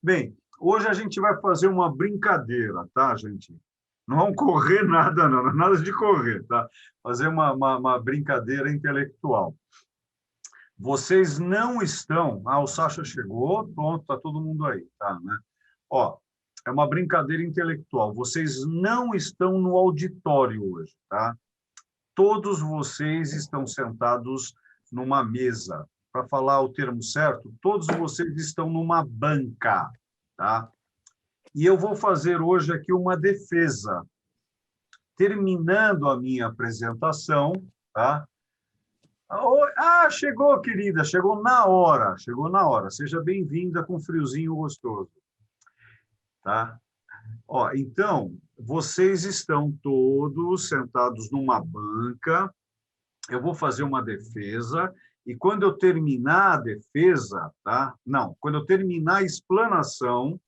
Bem, hoje a gente vai fazer uma brincadeira, tá, gente? Não vamos correr nada, não, não é nada de correr, tá? Fazer uma brincadeira intelectual. Vocês não estão... Ah, o Sacha chegou, pronto, tá todo mundo aí, tá, né? Ó, é uma brincadeira intelectual. Vocês não estão no auditório hoje, tá? Todos vocês estão sentados numa mesa. Para falar o termo certo, todos vocês estão numa banca, tá? E eu vou fazer hoje aqui uma defesa. Terminando a minha apresentação, tá? Ah, chegou, querida, chegou na hora, chegou na hora. Seja bem-vinda com friozinho gostoso, tá? Ó, então, vocês estão todos sentados numa banca. Eu vou fazer uma defesa e quando eu terminar a defesa, tá? Não, quando eu terminar a explanação,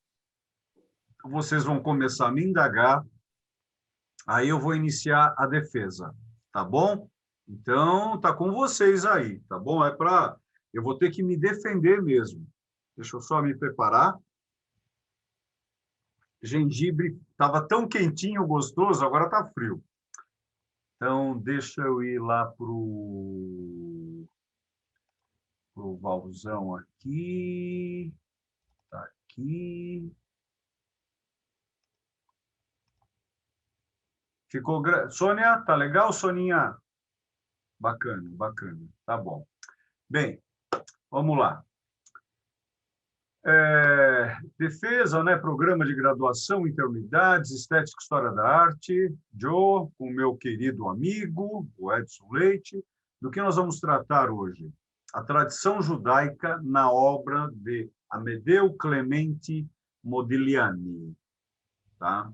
vocês vão começar a me indagar. Aí eu vou iniciar a defesa, tá bom? Então, tá com vocês aí, tá bom? Eu vou ter que me defender mesmo. Deixa eu só me preparar. Gengibre estava tão quentinho, gostoso, agora tá frio. Então, deixa eu ir lá pro Valzão aqui. Tá aqui. Sônia, tá legal, Soninha? Bacana, bacana. Tá bom. Bem, vamos lá. Defesa, né? Programa de graduação, interunidades, estética e história da arte, Joe, com o meu querido amigo, o Edson Leite. Do que nós vamos tratar hoje? A tradição judaica na obra de Amedeo Clemente Modigliani. Tá?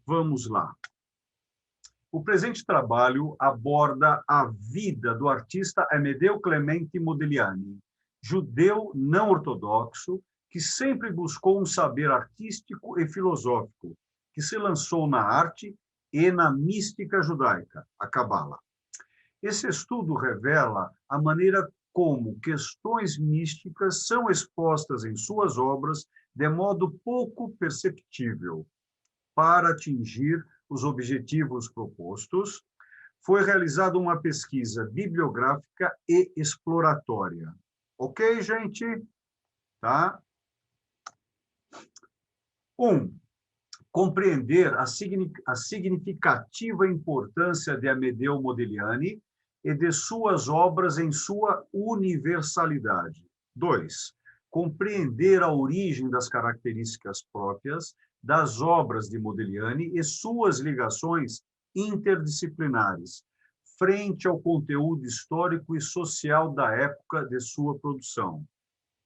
Vamos lá. O presente trabalho aborda a vida do artista Amedeo Clemente Modigliani, judeu não ortodoxo, que sempre buscou um saber artístico e filosófico, que se lançou na arte e na mística judaica, a Cabala. Esse estudo revela a maneira como questões místicas são expostas em suas obras de modo pouco perceptível para atingir os objetivos propostos. Foi realizada uma pesquisa bibliográfica e exploratória. Ok, gente? Tá? 1. Compreender a significativa importância de Amedeo Modigliani e de suas obras em sua universalidade. 2. Compreender a origem das características próprias das obras de Modigliani e suas ligações interdisciplinares, frente ao conteúdo histórico e social da época de sua produção.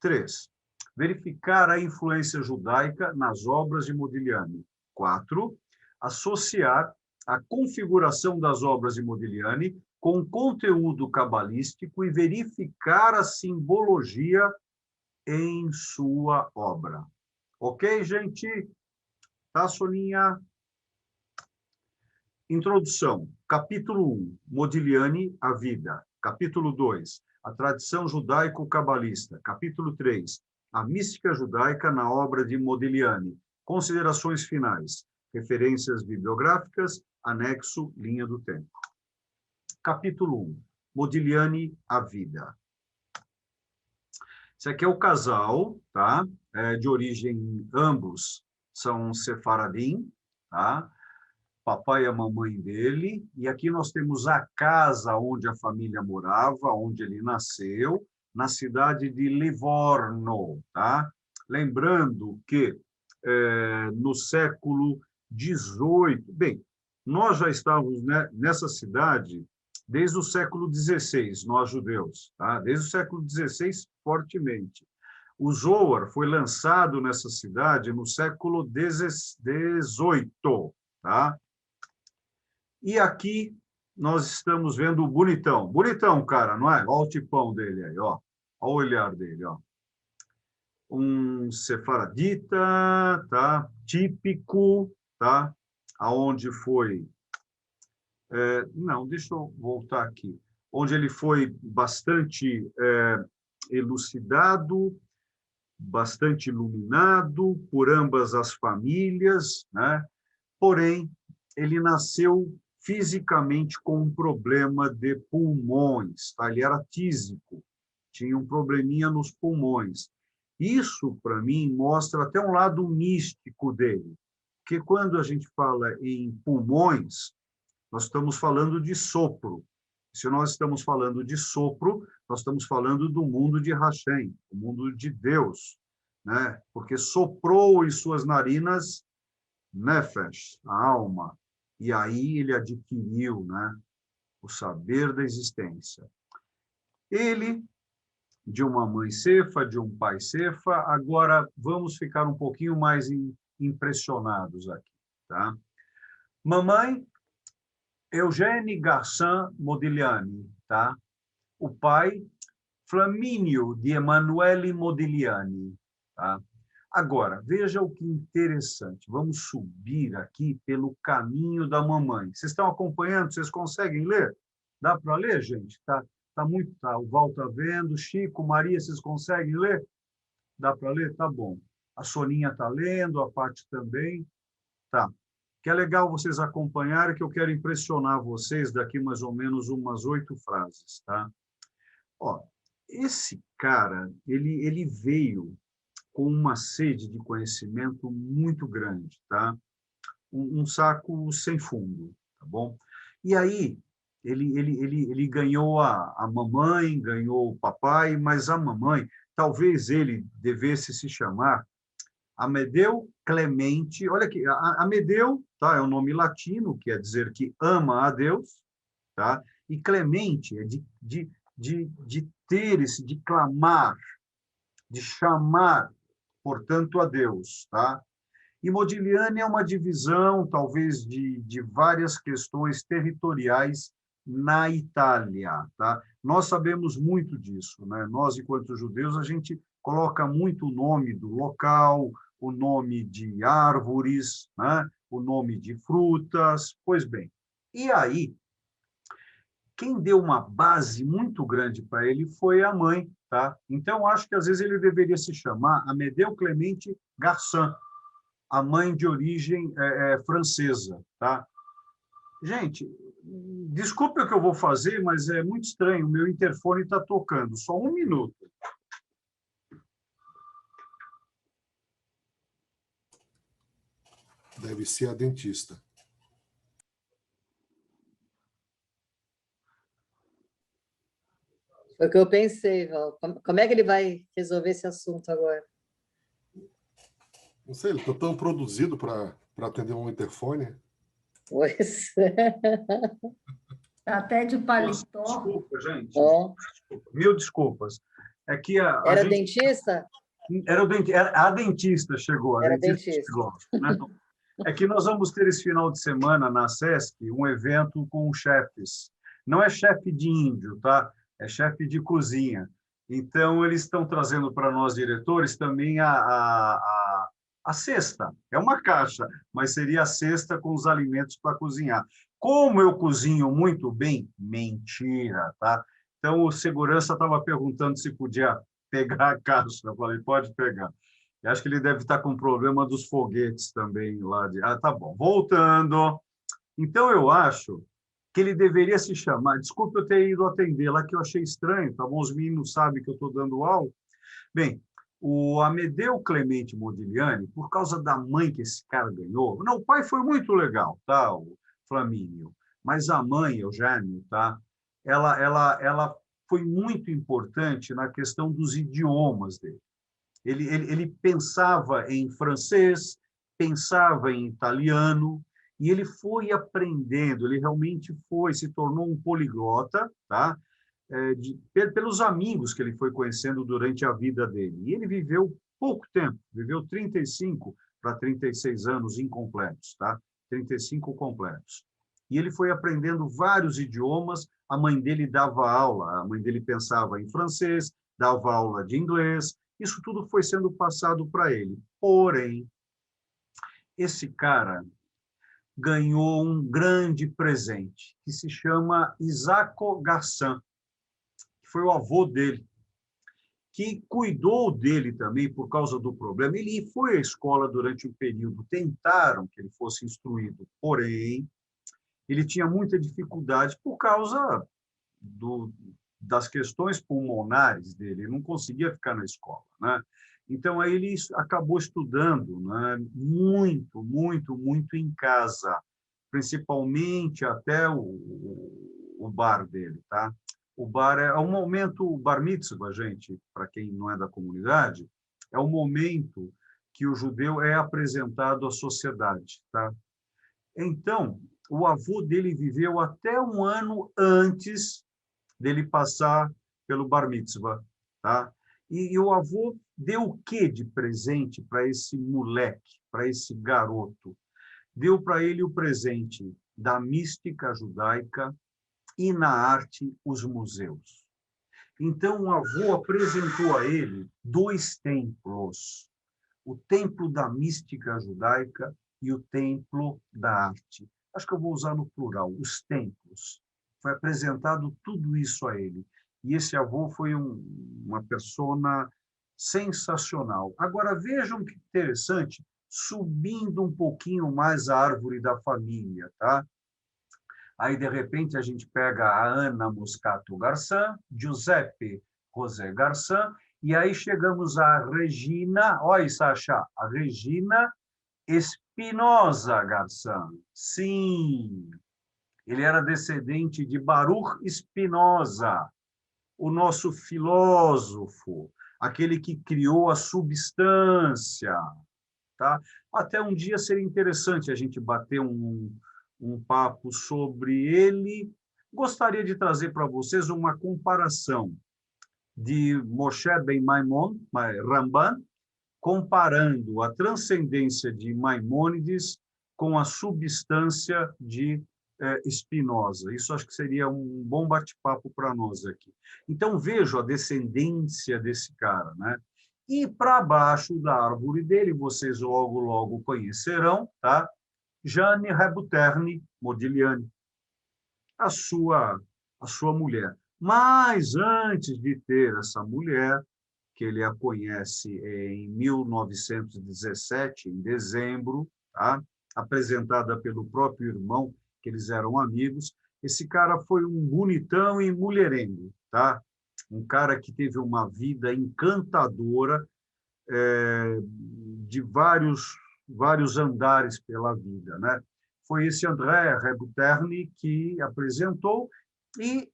3. Verificar a influência judaica nas obras de Modigliani. 4. Associar a configuração das obras de Modigliani com conteúdo cabalístico e verificar a simbologia em sua obra. Ok, gente? Tá, Soninha? Introdução. Capítulo 1. Modigliani, a vida. Capítulo 2. A tradição judaico-cabalista. Capítulo 3. A mística judaica na obra de Modigliani. Considerações finais. Referências bibliográficas. Anexo, linha do tempo. Capítulo 1. Modigliani, a vida. Esse aqui é o casal, tá? De origem, ambos são sefaradim, tá? Papai e a mamãe dele, e aqui nós temos a casa onde a família morava, onde ele nasceu, na cidade de Livorno, tá? Lembrando que no século XVIII, bem, nós já estávamos, né, nessa cidade desde o século XVI, nós judeus, tá? Desde o século XVI, fortemente. O Zohar foi lançado nessa cidade no século XVIII, tá? E aqui nós estamos vendo o bonitão. Bonitão, cara, não é? Olha o tipão dele aí, ó. Olha o olhar dele, ó. Um sefaradita, tá? Típico, tá? Aonde foi... não, deixa eu voltar aqui. Onde ele foi bastante elucidado bastante iluminado por ambas as famílias, né? Porém, ele nasceu fisicamente com um problema de pulmões, tá? Ele era tísico, tinha um probleminha nos pulmões. Isso, para mim, mostra até um lado místico dele, porque quando a gente fala em pulmões, nós estamos falando de sopro. Se nós estamos falando de sopro, nós estamos falando do mundo de Hashem, o mundo de Deus, né? Porque soprou em suas narinas nefesh, a alma, e aí ele adquiriu, né, o saber da existência. Ele, de uma mãe cefa, de um pai cefa, agora vamos ficar um pouquinho mais impressionados aqui, tá? Mamãe Eugênie Garçon Modigliani, tá? O pai, Flamínio de Emanuele Modigliani, tá? Agora, veja o que interessante. Vamos subir aqui pelo caminho da mamãe. Vocês estão acompanhando? Vocês conseguem ler? Dá para ler, gente? Tá muito, tá. O Val está vendo, Chico, Maria, vocês conseguem ler? Dá para ler? Tá bom. A Soninha está lendo, a Paty também. Tá. Que é legal vocês acompanharem, que eu quero impressionar vocês daqui mais ou menos umas 8 frases, tá? Ó, esse cara, ele veio com uma sede de conhecimento muito grande, tá? Um saco sem fundo, tá bom? E aí, ele ganhou a mamãe, ganhou o papai, mas a mamãe, talvez ele devesse se chamar Amedeu Clemente. Olha aqui, Amedeu, tá? É um nome latino, quer dizer que ama a Deus, tá? E Clemente é de ter esse, de clamar, de chamar, portanto, a Deus, tá? E Modigliani é uma divisão, talvez, de várias questões territoriais na Itália, tá? Nós sabemos muito disso, né? Nós, enquanto judeus, a gente coloca muito o nome do local, o nome de árvores, né? O nome de frutas. Pois bem, e aí, quem deu uma base muito grande para ele foi a mãe, tá? Então, acho que às vezes ele deveria se chamar Amedeu Clemente Garçon, a mãe de origem francesa, tá? Gente, desculpe o que eu vou fazer, mas é muito estranho, o meu interfone está tocando. Só um minuto. Deve ser a dentista. Foi o que eu pensei, Val. Como é que ele vai resolver esse assunto agora? Não sei, ele está tão produzido para atender um interfone. Pois é. Até de paletó. Desculpa, gente. Bom. Desculpa. Mil desculpas. É que Era gente... dentista? A dentista chegou. Era dentista. Chegou, né? É que nós vamos ter esse final de semana na SESC um evento com chefes. Não é chefe de índio, tá? É chefe de cozinha. Então, eles estão trazendo para nós, diretores, também a cesta. É uma caixa, mas seria a cesta com os alimentos para cozinhar. Como eu cozinho muito bem? Mentira, tá? Então, o segurança estava perguntando se podia pegar a caixa. Eu falei, pode pegar. Eu acho que ele deve estar com problema dos foguetes também lá. Tá bom. Voltando. Então, eu acho que ele deveria se chamar... Desculpe eu ter ido atender lá, que eu achei estranho, tá bom? Os meninos sabem que eu estou dando aula. Bem, o Amedeu Clemente Modigliani, por causa da mãe que esse cara ganhou... Não, o pai foi muito legal, tá? O Flamínio. Mas a mãe, Eugênio, tá? Ela foi muito importante na questão dos idiomas dele. Ele pensava em francês, pensava em italiano, e ele foi aprendendo, ele realmente se tornou um poliglota, tá? Pelos amigos que ele foi conhecendo durante a vida dele. E ele viveu pouco tempo, viveu 35 para 36 anos incompletos, tá? 35 completos. E ele foi aprendendo vários idiomas, a mãe dele dava aula, a mãe dele pensava em francês, dava aula de inglês, isso tudo foi sendo passado para ele. Porém, esse cara ganhou um grande presente, que se chama Isaac Garçon, que foi o avô dele, que cuidou dele também por causa do problema. Ele foi à escola durante um período, tentaram que ele fosse instruído, porém, ele tinha muita dificuldade por causa das questões pulmonares dele, ele não conseguia ficar na escola, né? Então, aí ele acabou estudando, né, muito em casa, principalmente até o bar dele, tá? O bar é um momento, o bar mitzvah, gente, para quem não é da comunidade, é o momento que o judeu é apresentado à sociedade, tá? Então, o avô dele viveu até um ano antes dele passar pelo bar mitzvah, tá? E o avô deu o quê de presente para esse moleque, para esse garoto? Deu para ele o presente da mística judaica e na arte os museus. Então, o avô apresentou a ele 2 templos, o templo da mística judaica e o templo da arte. Acho que eu vou usar no plural, os templos. Foi apresentado tudo isso a ele. E esse avô foi uma persona sensacional. Agora, vejam que interessante, subindo um pouquinho mais a árvore da família, tá? Aí, de repente, a gente pega a Ana Moscato Garçã, Giuseppe José Garçã, e aí chegamos à Regina, olha, Sacha, a Regina Espinosa Garçã. Sim, ele era descendente de Baruch Spinoza, o nosso filósofo, aquele que criou a substância, tá? Até um dia seria interessante a gente bater um papo sobre ele. Gostaria de trazer para vocês uma comparação de Moshe Ben Maimon, Ramban, comparando a transcendência de Maimônides com a substância de Spinoza. Isso acho que seria um bom bate-papo para nós aqui. Então, vejo a descendência desse cara, né? E para baixo da árvore dele, vocês logo conhecerão, tá? Jeanne Rebuterne Modigliani, a sua mulher. Mas antes de ter essa mulher, que ele a conhece em 1917, em dezembro, tá? Apresentada pelo próprio irmão, que eles eram amigos, esse cara foi um bonitão e mulherengo, tá? Um cara que teve uma vida encantadora, de vários andares pela vida, né? Foi esse André Rebuterne que apresentou e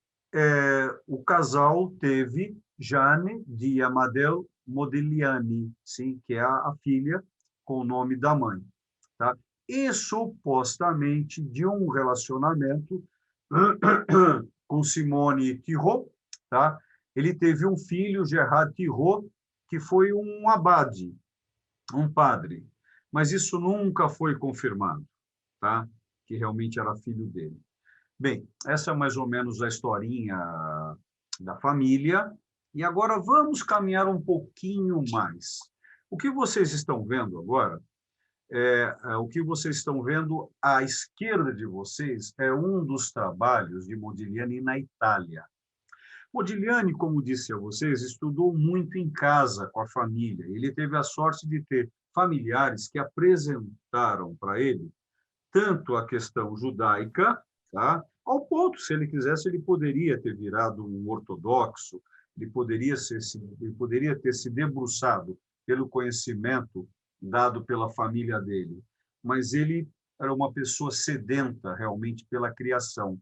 o casal teve Jeanne de Amadeu Modigliani, sim, que é a filha com o nome da mãe, tá? E supostamente de um relacionamento com Simone Thiraud, tá? Ele teve um filho, Gerard Thiraud, que foi um abade, um padre, mas isso nunca foi confirmado, tá? Que realmente era filho dele. Bem, essa é mais ou menos a historinha da família. E agora vamos caminhar um pouquinho mais. O que vocês estão vendo agora, o que vocês estão vendo à esquerda de vocês é um dos trabalhos de Modigliani na Itália. Modigliani, como disse a vocês, estudou muito em casa com a família. Ele teve a sorte de ter familiares que apresentaram para ele tanto a questão judaica, tá? Ao ponto, se ele quisesse, ele poderia ter virado um ortodoxo, ele poderia ter se debruçado pelo conhecimento dado pela família dele, mas ele era uma pessoa sedenta realmente pela criação.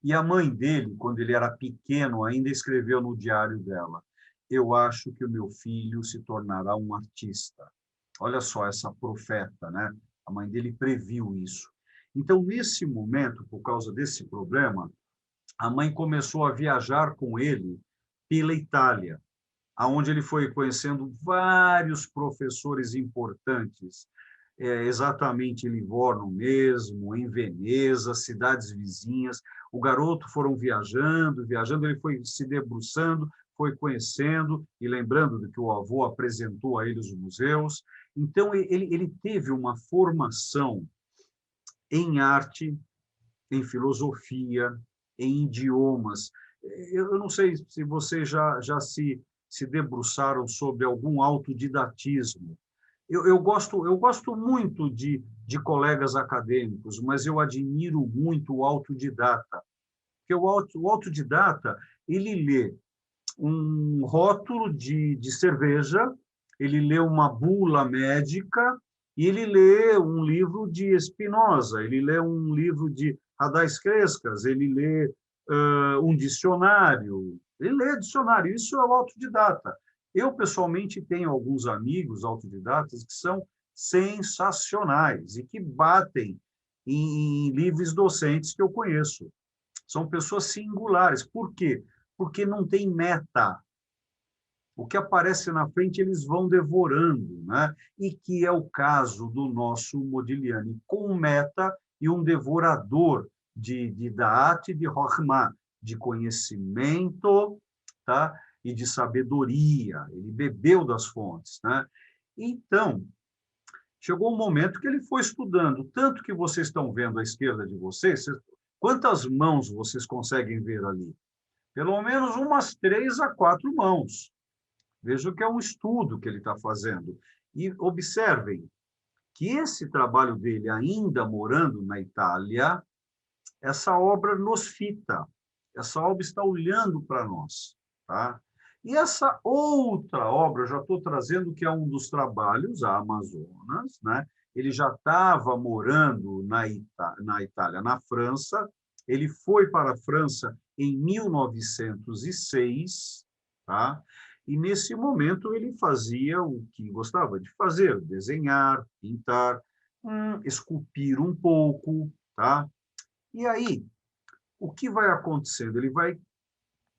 E a mãe dele, quando ele era pequeno, ainda escreveu no diário dela: eu acho que o meu filho se tornará um artista. Olha só essa profeta, né? A mãe dele previu isso. Então, nesse momento, por causa desse problema, a mãe começou a viajar com ele pela Itália, aonde ele foi conhecendo vários professores importantes, exatamente em Livorno mesmo, em Veneza, cidades vizinhas. O garoto foram viajando, ele foi se debruçando, foi conhecendo e lembrando do que o avô apresentou a ele os museus. Então, ele teve uma formação em arte, em filosofia, em idiomas. Eu não sei se você já se se debruçaram sobre algum autodidatismo. Eu gosto muito de colegas acadêmicos, mas eu admiro muito o autodidata. Porque o autodidata, ele lê um rótulo de cerveja, ele lê uma bula médica, e ele lê um livro de Spinoza, ele lê um livro de Radais Crescas, ele lê um dicionário, ele lê dicionário, isso é o autodidata. Eu, pessoalmente, tenho alguns amigos autodidatas que são sensacionais e que batem em livres docentes que eu conheço. São pessoas singulares. Por quê? Porque não tem meta. O que aparece na frente, eles vão devorando, né? E que é o caso do nosso Modigliani, com meta e um devorador de Da'at e de Chokhmah, de conhecimento, tá? E de sabedoria. Ele bebeu das fontes, né? Então, chegou um momento que ele foi estudando, tanto que vocês estão vendo à esquerda de vocês, quantas mãos vocês conseguem ver ali? Pelo menos umas 3 a 4 mãos. Veja que é um estudo que ele está fazendo. E observem que esse trabalho dele, ainda morando na Itália, essa obra nos fita. Essa obra está olhando para nós. Tá? E essa outra obra, eu já estou trazendo que é um dos trabalhos, a Amazonas, né? Ele já estava morando na Itália, na França. Ele foi para a França em 1906, tá? E, nesse momento, ele fazia o que gostava de fazer, desenhar, pintar, esculpir um pouco. Tá? E aí, o que vai acontecendo? Ele vai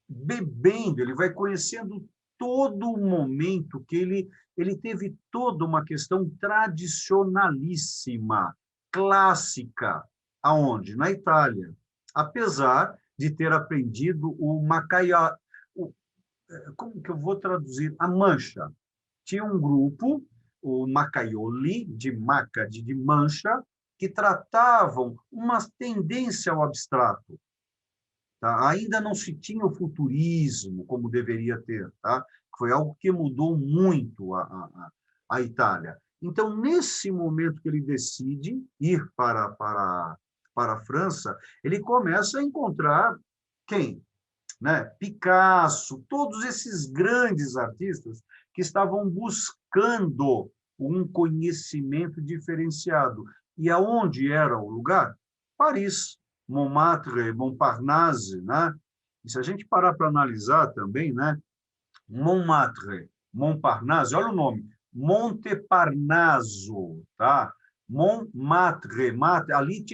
bebendo, ele vai conhecendo todo o momento que ele teve toda uma questão tradicionalíssima, clássica. Aonde? Na Itália. Apesar de ter aprendido o Macaia, como que eu vou traduzir? A Mancha. Tinha um grupo, o Macaioli, de Maca, de Mancha, que tratavam uma tendência ao abstrato. Tá? Ainda não se tinha o futurismo como deveria ter. Tá? Foi algo que mudou muito a Itália. Então, nesse momento que ele decide ir para a França, ele começa a encontrar quem? Né? Picasso, todos esses grandes artistas que estavam buscando um conhecimento diferenciado. E aonde era o lugar? Paris, Montmartre, Montparnasse. Né? E se a gente parar para analisar também, né? Montmartre, Montparnasse, olha o nome, Monteparnaso, tá? Montmartre, ali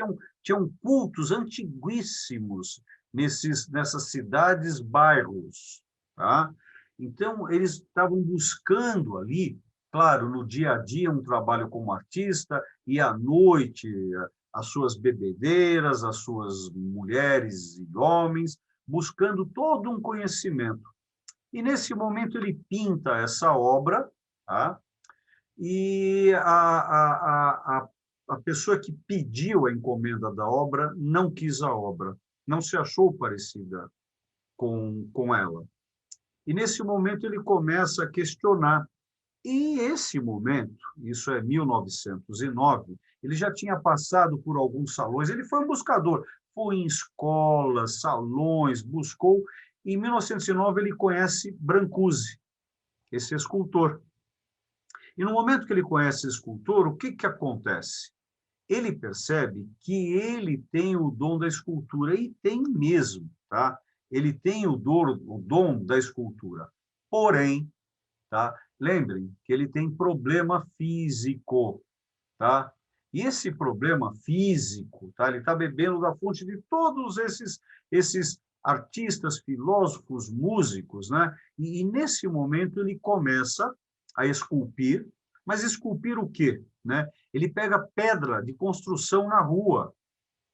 tinham cultos antiguíssimos nessas cidades, bairros. Tá? Então, eles estavam buscando ali, claro, no dia a dia, um trabalho como artista, e à noite, as suas bebedeiras, as suas mulheres e homens, buscando todo um conhecimento. E, nesse momento, ele pinta essa obra, tá? E a pessoa que pediu a encomenda da obra não quis a obra, não se achou parecida com ela. E, nesse momento, ele começa a questionar. E, esse momento, isso é 1909, ele já tinha passado por alguns salões, ele foi um buscador, foi em escolas, salões, buscou. Em 1909, ele conhece Brancusi, esse escultor. E, no momento que ele conhece esse escultor, o que acontece? Ele percebe que ele tem o dom da escultura, e tem mesmo, tá? Ele tem o dom da escultura. Porém, tá? Lembrem que ele tem problema físico, tá? E esse problema físico, tá? Ele está bebendo da fonte de todos esses artistas, filósofos, músicos, né? E, nesse momento, ele começa a esculpir, mas esculpir o quê? Né? Ele pega pedra de construção na rua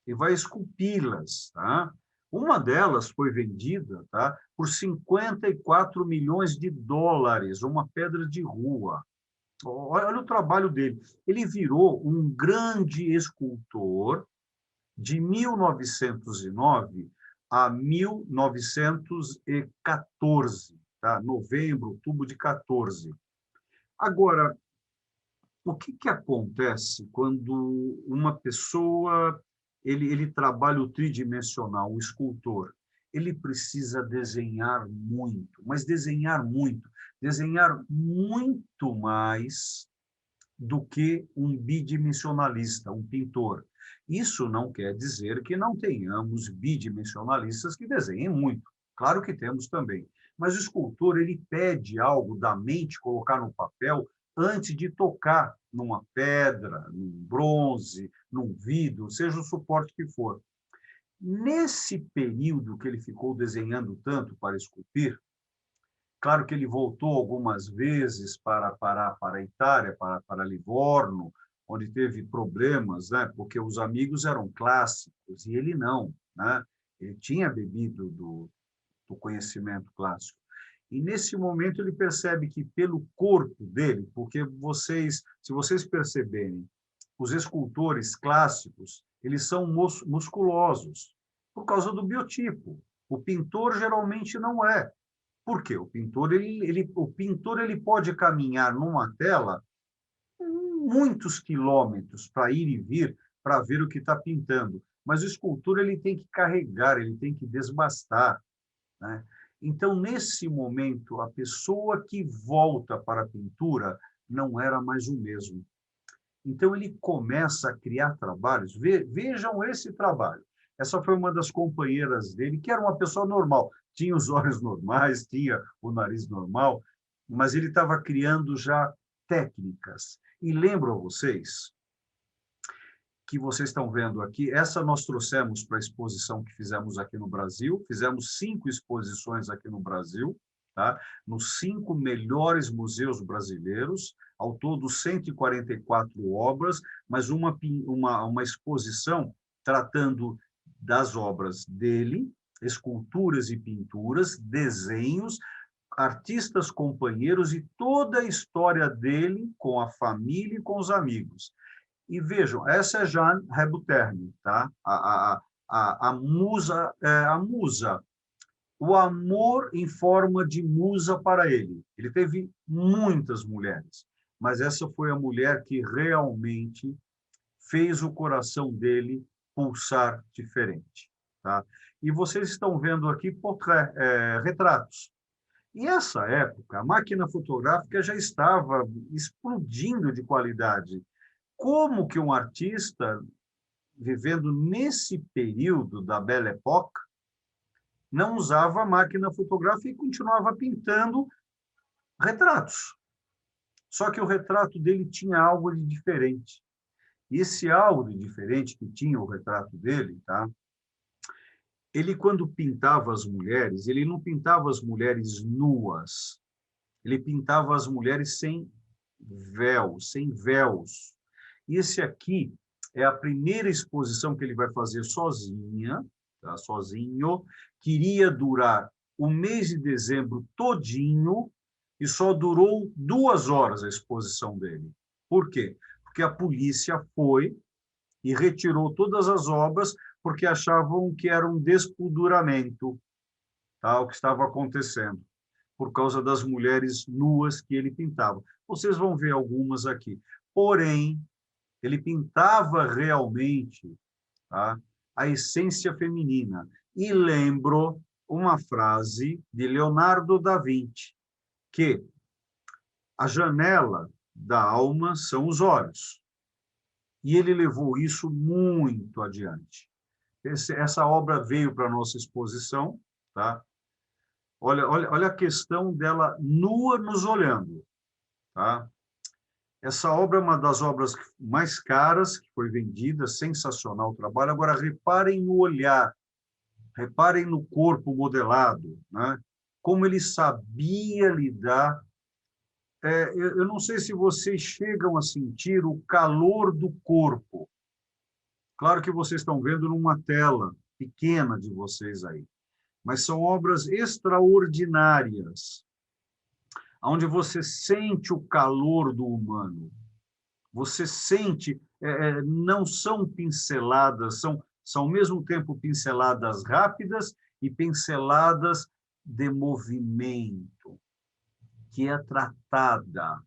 e vai esculpi-las. Tá? Uma delas foi vendida, tá, por 54 milhões de dólares, uma pedra de rua. Olha o trabalho dele. Ele virou um grande escultor de 1909 a 1914. tá? Novembro, outubro de 14. Agora, o que acontece quando uma pessoa ele trabalha o tridimensional, o escultor? Ele precisa desenhar muito mais do que um bidimensionalista, um pintor. Isso não quer dizer que não tenhamos bidimensionalistas que desenhem muito. Claro que temos também. Mas o escultor ele pede algo da mente, colocar no papel, antes de tocar numa pedra, num bronze, num vidro, seja o suporte que for. Nesse período que ele ficou desenhando tanto para esculpir, claro que ele voltou algumas vezes para a Itália, para Livorno, onde teve problemas, né? Porque os amigos eram clássicos e ele não, né? Ele tinha bebido do conhecimento clássico. E nesse momento ele percebe que pelo corpo dele, porque se vocês perceberem, os escultores clássicos, eles são musculosos por causa do biotipo. O pintor geralmente não é. Por quê? O pintor ele pode caminhar numa tela muitos quilômetros para ir e vir para ver o que está pintando, mas o escultor ele tem que carregar, ele tem que desbastar, né? Então, nesse momento, a pessoa que volta para a pintura não era mais o mesmo. Então, ele começa a criar trabalhos. Vejam esse trabalho. Essa foi uma das companheiras dele, que era uma pessoa normal. Tinha os olhos normais, tinha o nariz normal, mas ele estava criando já técnicas. E lembro a vocês que vocês estão vendo aqui, essa nós trouxemos para a exposição que fizemos aqui no Brasil, fizemos 5 exposições aqui no Brasil, tá? Nos 5 melhores museus brasileiros, ao todo 144 obras, mas uma exposição tratando das obras dele, esculturas e pinturas, desenhos, artistas companheiros e toda a história dele com a família e com os amigos. E vejam, essa é Jeanne Hébuterne, tá? A musa, o amor em forma de musa para ele. Ele teve muitas mulheres, mas essa foi a mulher que realmente fez o coração dele pulsar diferente, tá? E vocês estão vendo aqui retratos. E essa época, a máquina fotográfica já estava explodindo de qualidade. Como que um artista, vivendo nesse período da Belle Époque, não usava a máquina fotográfica e continuava pintando retratos? Só que o retrato dele tinha algo de diferente. E esse algo de diferente que tinha o retrato dele, tá? Ele, quando pintava as mulheres, ele não pintava as mulheres nuas, ele pintava as mulheres sem véus. E esse aqui é a primeira exposição que ele vai fazer sozinho, que iria durar o mês de dezembro todinho e só durou 2 horas a exposição dele. Por quê? Porque a polícia foi e retirou todas as obras porque achavam que era um despulduramento, tá, o que estava acontecendo, por causa das mulheres nuas que ele pintava. Vocês vão ver algumas aqui. Porém, ele pintava realmente, tá, a essência feminina. E lembro uma frase de Leonardo da Vinci, que a janela da alma são os olhos. E ele levou isso muito adiante. Essa obra veio para a nossa exposição, tá? Olha a questão dela nua nos olhando, tá? Essa obra é uma das obras mais caras que foi vendida, sensacional o trabalho. Agora, reparem no olhar, reparem no corpo modelado, né? Como ele sabia lidar. Eu não sei se vocês chegam a sentir o calor do corpo. Claro que vocês estão vendo numa tela pequena de vocês aí, mas são obras extraordinárias, onde você sente o calor do humano. Você sente, não são pinceladas, são ao mesmo tempo pinceladas rápidas e pinceladas de movimento, que é tratada.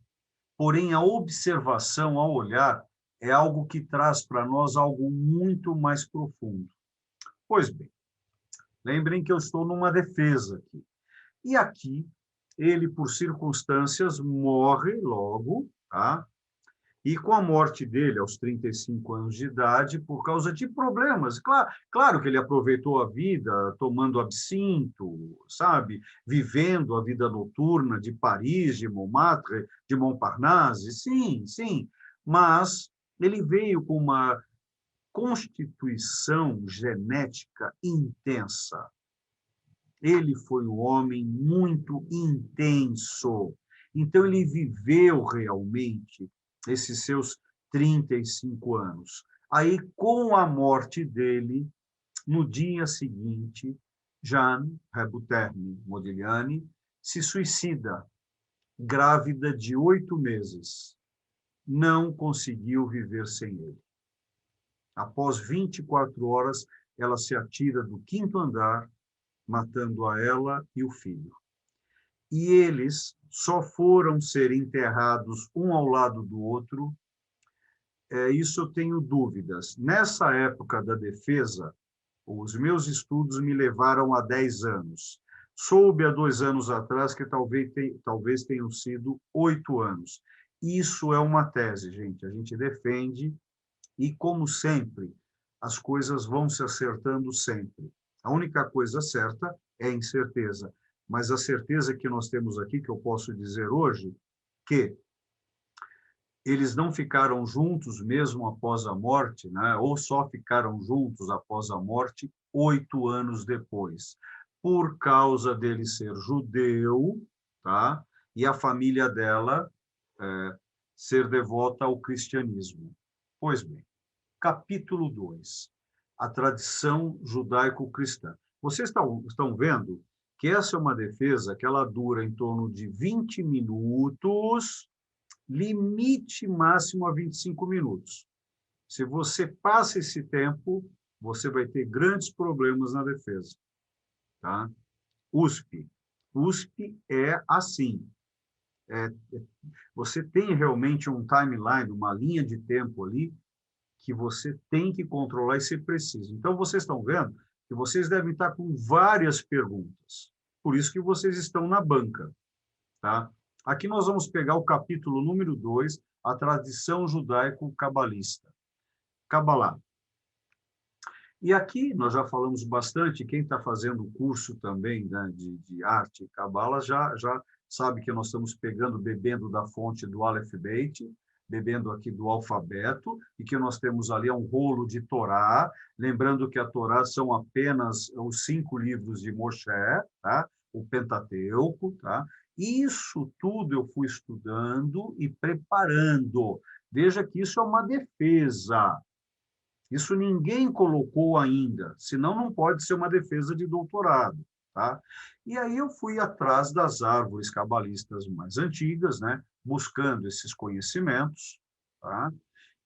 Porém, a observação, ao olhar, é algo que traz para nós algo muito mais profundo. Pois bem, lembrem que eu estou numa defesa aqui. E aqui, ele, por circunstâncias, morre logo, tá? E com a morte dele, aos 35 anos de idade, por causa de problemas. Claro que ele aproveitou a vida tomando absinto, sabe? Vivendo a vida noturna de Paris, de Montmartre, de Montparnasse, sim, sim. Mas ele veio com uma constituição genética intensa. Ele foi um homem muito intenso. Então, ele viveu realmente esses seus 35 anos. Aí, com a morte dele, no dia seguinte, Jeanne Rebuterne Modigliani se suicida, grávida de 8 meses. Não conseguiu viver sem ele. Após 24 horas, ela se atira do 5º andar, matando a ela e o filho. E eles só foram ser enterrados um ao lado do outro. Isso eu tenho dúvidas. Nessa época da defesa, os meus estudos me levaram a 10 anos. Soube há 2 anos atrás que talvez tenham sido 8 anos. Isso é uma tese, gente. A gente defende e, como sempre, as coisas vão se acertando sempre. A única coisa certa é a incerteza. Mas a certeza que nós temos aqui, que eu posso dizer hoje, que eles não ficaram juntos mesmo após a morte, né? Ou só ficaram juntos após a morte 8 anos depois, por causa dele ser judeu, tá? E a família dela ser devota ao cristianismo. Pois bem, capítulo 2, a tradição judaico-cristã. Vocês estão vendo que essa é uma defesa que ela dura em torno de 20 minutos, limite máximo a 25 minutos. Se você passa esse tempo, você vai ter grandes problemas na defesa. Tá? USP. USP é assim. Você tem realmente um timeline, uma linha de tempo ali, que você tem que controlar e ser preciso. Então, vocês estão vendo que vocês devem estar com várias perguntas. Por isso que vocês estão na banca. Tá? Aqui nós vamos pegar o capítulo número 2, a tradição judaico-cabalista. Cabalá. E aqui nós já falamos bastante, quem está fazendo o curso também, né, de arte e cabala já sabe que nós estamos bebendo da fonte do Aleph Beit, bebendo aqui do alfabeto, e que nós temos ali um rolo de Torá, lembrando que a Torá são apenas os 5 livros de Moshe, tá? O Pentateuco, tá? Isso tudo eu fui estudando e preparando. Veja que isso é uma defesa. Isso ninguém colocou ainda, senão não pode ser uma defesa de doutorado. Tá? E aí eu fui atrás das árvores cabalistas mais antigas, né? Buscando esses conhecimentos. Tá?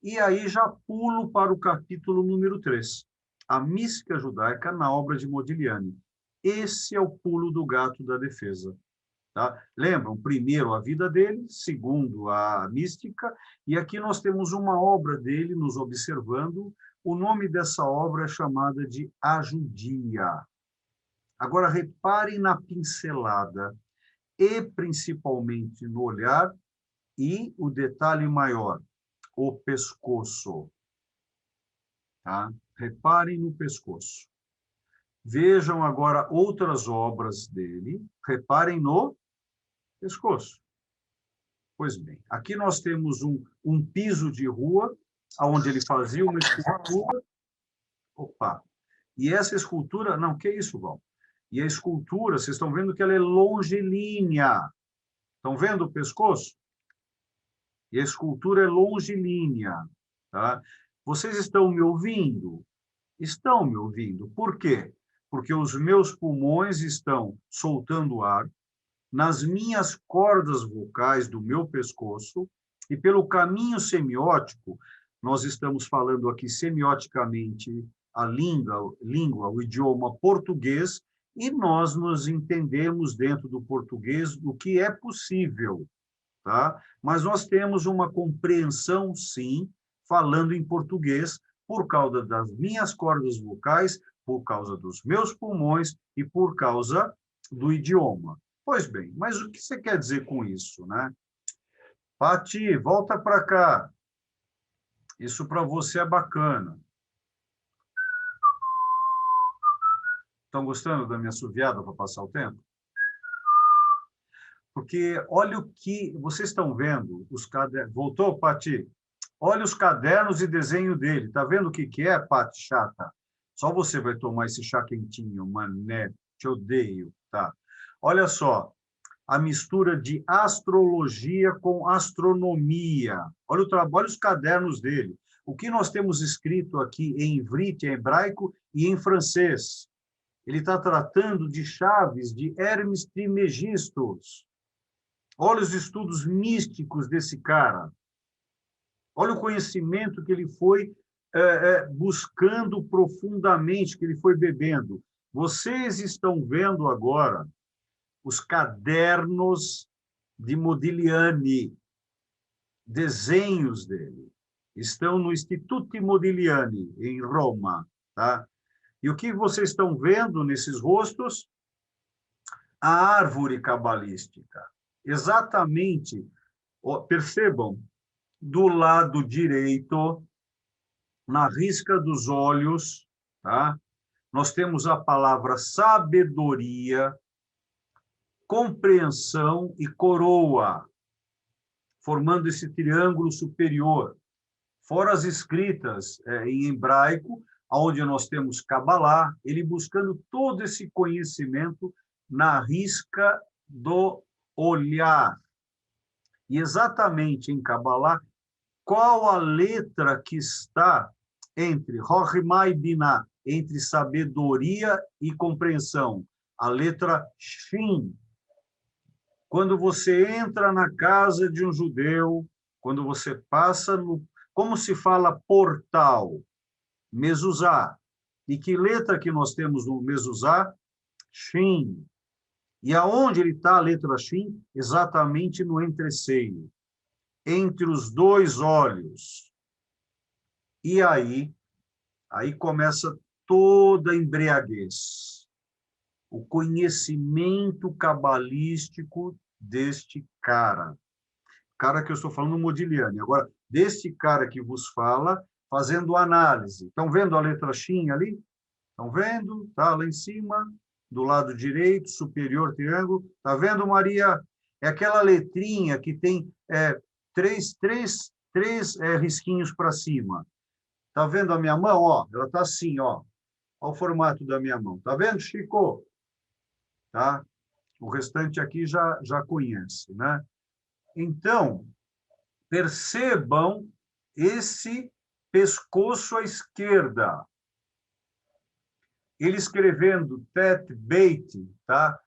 E aí já pulo para o capítulo número 3, a mística judaica na obra de Modigliani. Esse é o pulo do gato da defesa. Tá? Lembram? Primeiro, a vida dele, segundo, a mística, e aqui nós temos uma obra dele nos observando. O nome dessa obra é chamada de A Judia. Agora, reparem na pincelada, e principalmente no olhar, e o detalhe maior, o pescoço. Tá? Reparem no pescoço. Vejam agora outras obras dele, reparem no pescoço. Pois bem, aqui nós temos um piso de rua, onde ele fazia uma escultura. Opa! E essa escultura... Não, que isso, Val? E a escultura, vocês estão vendo que ela é longilínea. Estão vendo o pescoço? E a escultura é longilínea. Tá? Vocês estão me ouvindo? Estão me ouvindo. Por quê? Porque os meus pulmões estão soltando ar nas minhas cordas vocais do meu pescoço, e pelo caminho semiótico, nós estamos falando aqui semioticamente a língua, o idioma português, e nós nos entendemos dentro do português o que é possível, tá? Mas nós temos uma compreensão, sim, falando em português, por causa das minhas cordas vocais, por causa dos meus pulmões e por causa do idioma. Pois bem, mas o que você quer dizer com isso, né? Pati, volta para cá. Isso para você é bacana. Estão gostando da minha assoviada para passar o tempo? Porque olha o que vocês estão vendo, os cadernos. Voltou, Pati? Olha os cadernos e desenho dele. Está vendo o que é, Pati chata? Só você vai tomar esse chá quentinho, mané. Te odeio, tá? Olha só, a mistura de astrologia com astronomia. Olha o trabalho, olha os cadernos dele. O que nós temos escrito aqui em ivrit, em hebraico e em francês. Ele está tratando de chaves de Hermes Trismegistus. Olha os estudos místicos desse cara. Olha o conhecimento que ele foi buscando profundamente, que ele foi bebendo. Vocês estão vendo agora os cadernos de Modigliani, desenhos dele. Estão no Instituto Modigliani, em Roma, tá? E o que vocês estão vendo nesses rostos? A árvore cabalística. Exatamente, percebam, do lado direito, na risca dos olhos, tá? Nós temos a palavra sabedoria, compreensão e coroa, formando esse triângulo superior. Fora as escritas em hebraico, onde nós temos Kabbalah, ele buscando todo esse conhecimento na risca do olhar. E exatamente em Kabbalah, qual a letra que está entre Chokhmah e Binah, entre sabedoria e compreensão? A letra Shin. Quando você entra na casa de um judeu, quando você passa no... Como se fala portal? Mezuzá. E que letra que nós temos no Mezuzá? Shin. E aonde ele está a letra Shin? Exatamente no entreceio, entre os dois olhos. E aí começa toda a embriaguez. O conhecimento cabalístico deste cara. Cara que eu estou falando, Modigliani. Agora, deste cara que vos fala, fazendo análise. Estão vendo a letra Shin ali? Estão vendo? Está lá em cima, do lado direito, superior, triângulo. Está vendo, Maria? É aquela letrinha que tem três risquinhos para cima. Está vendo a minha mão? Ó, ela está assim, ó. Olha o formato da minha mão. Está vendo, Chico? Tá? O restante aqui já conhece, né? Então, percebam esse pescoço à esquerda. Ele escrevendo Tet Beit, tá?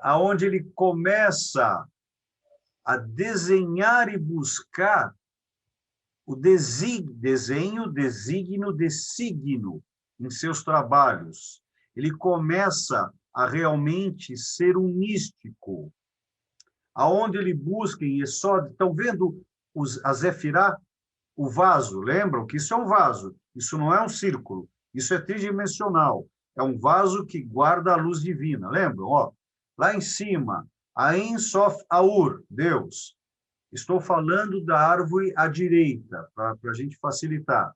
Aonde ele começa a desenhar e buscar o designo de signo em seus trabalhos. Ele começa a realmente ser um místico, aonde ele busca em Yesod. Estão vendo a Zefirá, o vaso? Lembram que isso é um vaso, isso não é um círculo, isso é tridimensional, é um vaso que guarda a luz divina, lembram? Ó, lá em cima, Ain Sof Aur, Deus. Estou falando da árvore à direita, para a gente facilitar.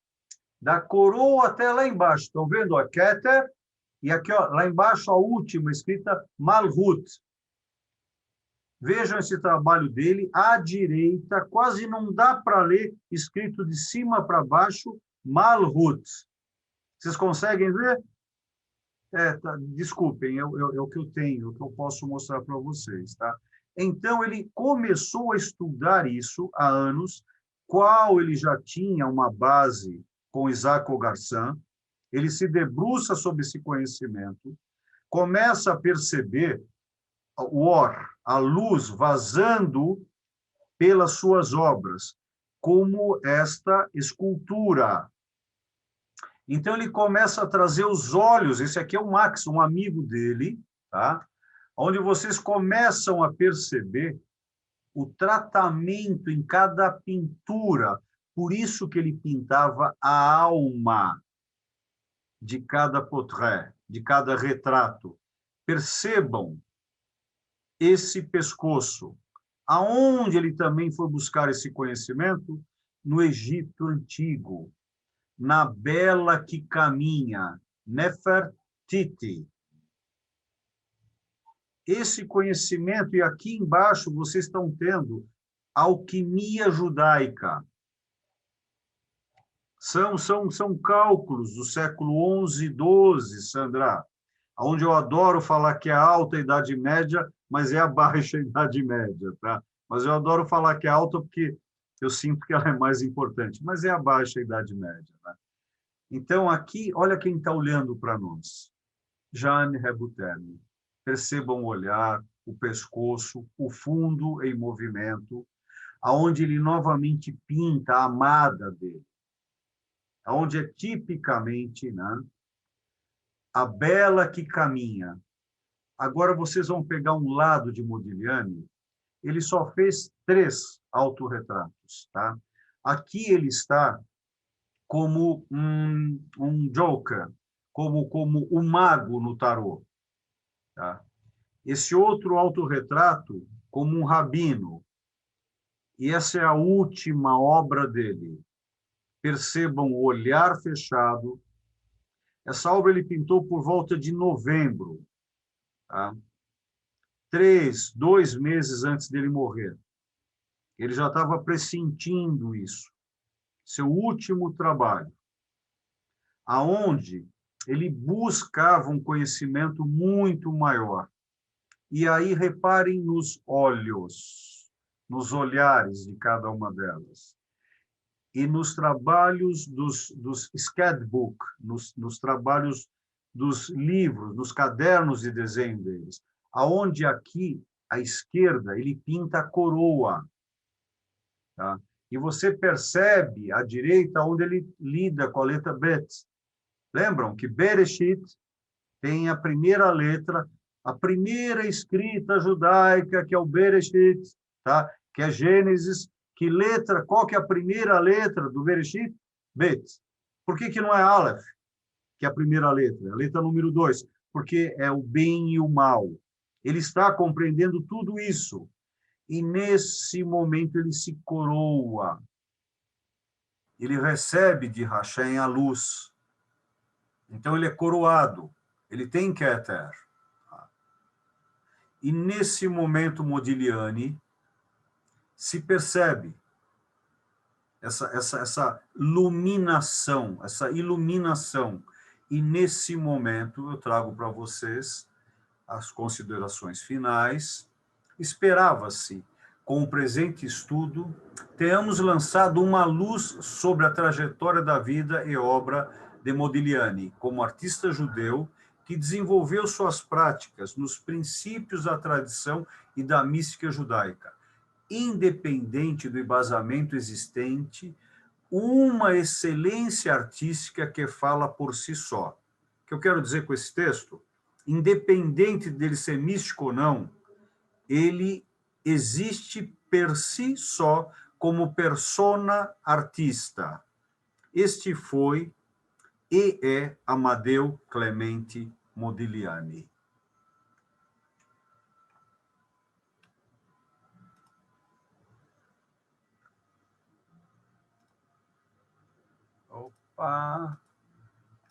Da coroa até lá embaixo, estão vendo a Keter? E aqui, ó, lá embaixo, a última, escrita Malhut. Vejam esse trabalho dele, à direita, quase não dá para ler, escrito de cima para baixo, Malhut. Vocês conseguem ver? Tá, desculpem, é o que eu tenho, o que eu posso mostrar para vocês, tá? Então, ele começou a estudar isso há anos, qual ele já tinha uma base com Isaac Ogarsan, ele se debruça sobre esse conhecimento, começa a perceber o or, a luz vazando pelas suas obras, como esta escultura. Então, ele começa a trazer os olhos. Esse aqui é o Max, um amigo dele, tá? Onde vocês começam a perceber o tratamento em cada pintura. Por isso que ele pintava a alma de cada portrait, de cada retrato. Percebam esse pescoço. Aonde ele também foi buscar esse conhecimento? No Egito Antigo, na Bela que Caminha, Nefertiti. Esse conhecimento, e aqui embaixo vocês estão tendo alquimia judaica. São cálculos do século XI e XII, Sandra, onde eu adoro falar que é a alta Idade Média, mas é a baixa Idade Média, tá? Mas eu adoro falar que é alta porque eu sinto que ela é mais importante, mas é a baixa Idade Média, né? Então, aqui, olha quem está olhando para nós. Jeanne Rebuterne. Percebam o olhar, o pescoço, o fundo em movimento, aonde ele novamente pinta a amada dele, aonde é tipicamente, né, a bela que caminha. Agora vocês vão pegar um lado de Modigliani, ele só fez 3 autorretratos, tá? Aqui ele está como um joker, como o mago no tarô, tá? Esse outro autorretrato como um rabino. E essa é a última obra dele. Percebam o olhar fechado. Essa obra ele pintou por volta de novembro, tá? 2 meses antes dele morrer. Ele já estava pressentindo isso. Seu último trabalho, aonde ele buscava um conhecimento muito maior. E aí reparem nos olhos, nos olhares de cada uma delas. E nos trabalhos dos sketchbook, nos trabalhos dos livros, nos cadernos de desenho deles, aonde aqui, à esquerda, ele pinta a coroa. Tá? E você percebe, à direita, onde ele lida com a letra Bet. Lembram que Bereshit tem a primeira letra, a primeira escrita judaica, que é o Bereshit, tá? Que é Gênesis. Que letra? Qual que é a primeira letra do Bereshit? Bet. Por que não é Aleph, que é a primeira letra? A letra número 2. Porque é o bem e o mal. Ele está compreendendo tudo isso. E, nesse momento, ele se coroa. Ele recebe de Hashem a luz. Então, ele é coroado. Ele tem Keter. E, nesse momento, Modigliani se percebe essa iluminação, essa iluminação. E, nesse momento, eu trago para vocês as considerações finais. Esperava-se, com o presente estudo, tenhamos lançado uma luz sobre a trajetória da vida e obra de Modigliani, como artista judeu que desenvolveu suas práticas nos princípios da tradição e da mística judaica, independente do embasamento existente, uma excelência artística que fala por si só. O que eu quero dizer com esse texto? Independente dele ser místico ou não, ele existe per si só como persona artista. Este foi e é Amadeu Clemente Modigliani. Opa,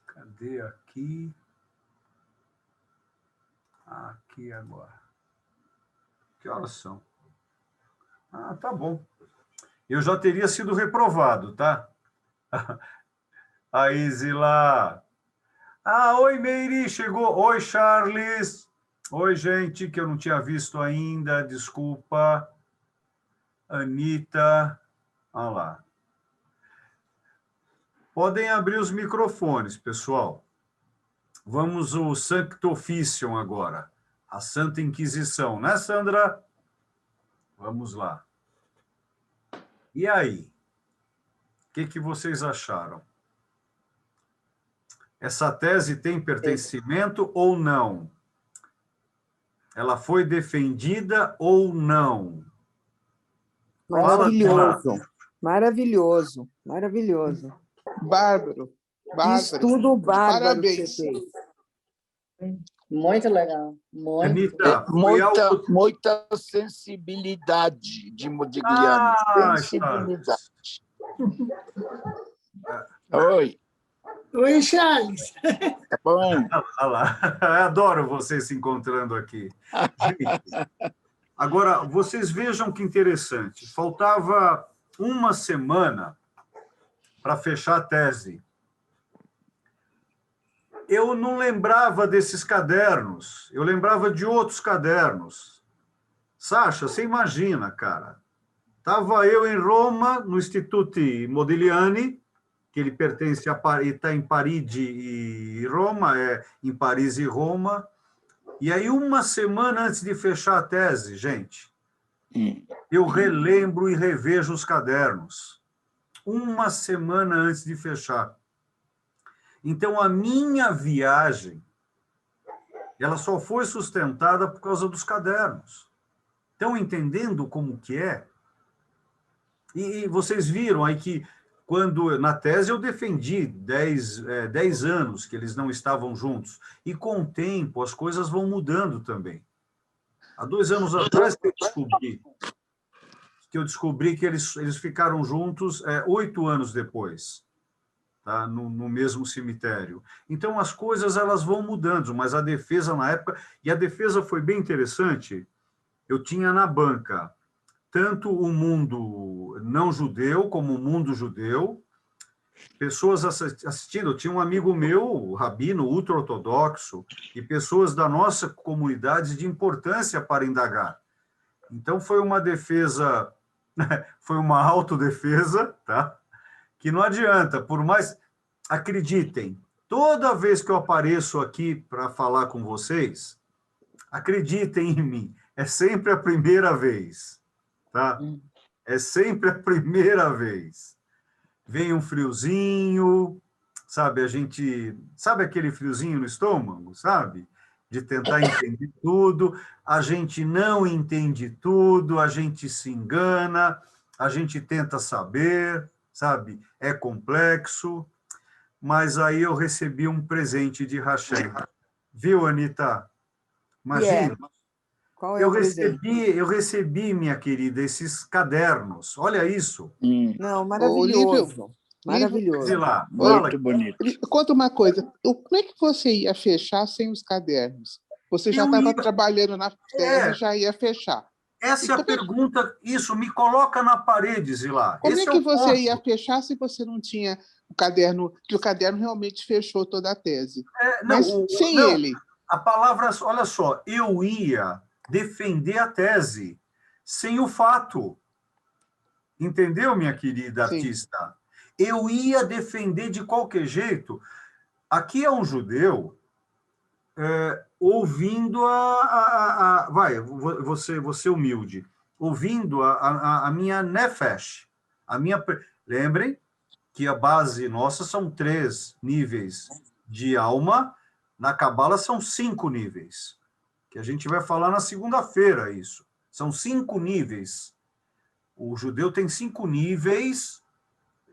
cadê aqui? Aqui agora. Que horas são? Ah, tá bom. Eu já teria sido reprovado, tá? Aí, Zila. Ah, oi, Meire, chegou. Oi, Charles. Oi, gente, que eu não tinha visto ainda, desculpa. Anitta. Olha lá. Podem abrir os microfones, pessoal. Vamos ao Sancto Officium agora. A Santa Inquisição, né, Sandra? Vamos lá. E aí? O que vocês acharam? Essa tese tem pertencimento ou não? Ela foi defendida ou não? Fala, Zila. Maravilhoso, maravilhoso. Bárbaro, Que bárbaro. estudo bárbaro que Parabéns. você fez. Muito legal. Muito. Anitta, foi algo... Muita sensibilidade de Modigliani. Ah, Sensibilidade. Oi, Oi, Charles. tá bom? Olha lá. Adoro vocês se encontrando aqui. Gente, agora, vocês vejam que interessante. Faltava uma semana para fechar a tese. Eu não lembrava desses cadernos, eu lembrava de outros cadernos. Sacha, você imagina, cara. Estava eu em Roma, no Instituto Modigliani, que ele pertence a Paris, está em Paris e Roma, em Paris e Roma. E aí, uma semana antes de fechar a tese, gente, eu relembro e revejo os cadernos. Uma semana antes de fechar. Então, a minha viagem, ela só foi sustentada por causa dos cadernos. Estão entendendo como que é? E vocês viram aí que, quando na tese eu defendi 10 anos que eles não estavam juntos, e com o tempo as coisas vão mudando também. Há 2 anos atrás que eu descobri que eles ficaram juntos 8 anos depois. Tá? No mesmo cemitério. Então, as coisas elas vão mudando, mas a defesa na época... E a defesa foi bem interessante. Eu tinha na banca tanto o mundo não judeu como o mundo judeu, pessoas assistindo. Eu tinha um amigo meu, rabino ultra-ortodoxo, e pessoas da nossa comunidade de importância para indagar. Então, foi uma defesa, foi uma autodefesa, tá? Que não adianta, por mais... Acreditem, toda vez que eu apareço aqui para falar com vocês, acreditem em mim, é sempre a primeira vez, tá? É sempre a primeira vez. Vem um friozinho, sabe? A gente... Sabe aquele friozinho no estômago, sabe? De tentar entender tudo. A gente não entende tudo, a gente se engana, a gente tenta saber, sabe? É complexo. Mas aí eu recebi um presente de Hashem. Viu, Anitta? Imagina. Qual é o presente? Eu recebi, minha querida, esses cadernos. Olha isso. Não, maravilhoso. Maravilhoso. Sei lá, Muito bonito. Conta uma coisa. Como é que você ia fechar sem os cadernos? Você já estava trabalhando na tese, já ia fechar. Essa é a pergunta. Isso, me coloca na parede, Zilá. Como Esse é que o você ponto. ia fechar se você não tinha o caderno, que o caderno realmente fechou toda a tese? Mas sem ele. A palavra, olha só, eu ia defender a tese sem o fato. Entendeu, minha querida artista? Eu ia defender de qualquer jeito. Aqui é um judeu ouvindo vai, você humilde, ouvindo a minha nefesh, lembrem que a base nossa são 3 níveis de alma, na Cabala são 5 níveis, que a gente vai falar na segunda-feira isso. São 5 níveis. O judeu tem 5 níveis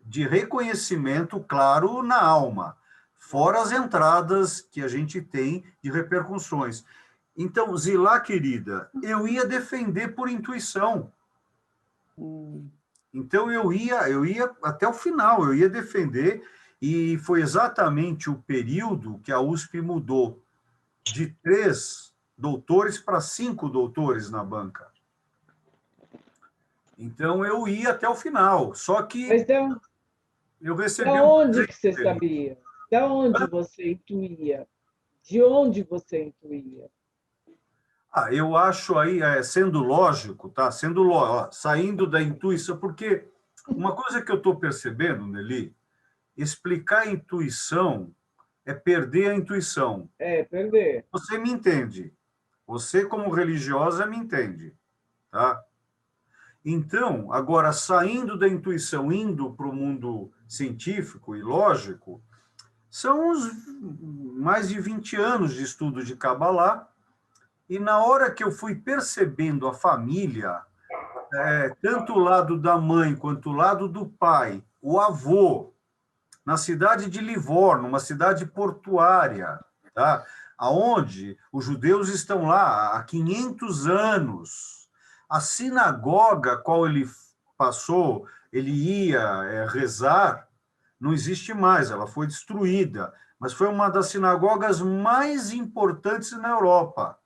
de reconhecimento claro na alma, fora as entradas que a gente tem de repercussões. Então, Zilá, querida, eu ia defender por intuição. Então, eu ia até o final, eu ia defender, e foi exatamente o período que a USP mudou de 3 doutores para 5 doutores na banca. Então, eu ia até o final, só que eu recebi... Da onde que você sabia? Da onde você intuía? De onde você intuía? Eu acho aí, sendo lógico, tá? Saindo da intuição, porque uma coisa que eu estou percebendo, Nelly, explicar a intuição é perder a intuição. Perder. Você me entende. Você, como religiosa, me entende. Tá? Então, agora, saindo da intuição, indo para o mundo científico e lógico, São mais de 20 anos de estudo de Kabbalah, e na hora que eu fui percebendo a família, tanto o lado da mãe quanto o lado do pai, o avô, na cidade de Livorno, uma cidade portuária, tá? Onde os judeus estão lá há 500 anos. A sinagoga a qual ele passou, ele ia rezar, não existe mais, ela foi destruída, mas foi uma das sinagogas mais importantes na Europa.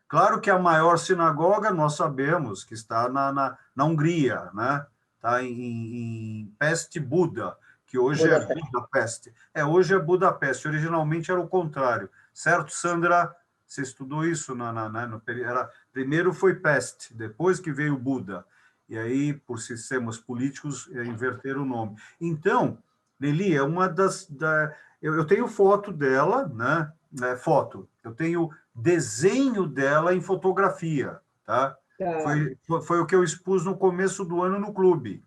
Claro que a maior sinagoga, nós sabemos, que está na Hungria, né? Está em Pest Buda, que hoje é Budapeste. Hoje é Budapeste, originalmente era o contrário. Certo, Sandra? Você estudou isso? Primeiro foi Peste, depois que veio Buda. E aí, por sistemas políticos, inverteram o nome. Então, Nelly, é uma das... Eu tenho foto dela, né? Eu tenho desenho dela em fotografia, tá? Foi o que eu expus no começo do ano no clube,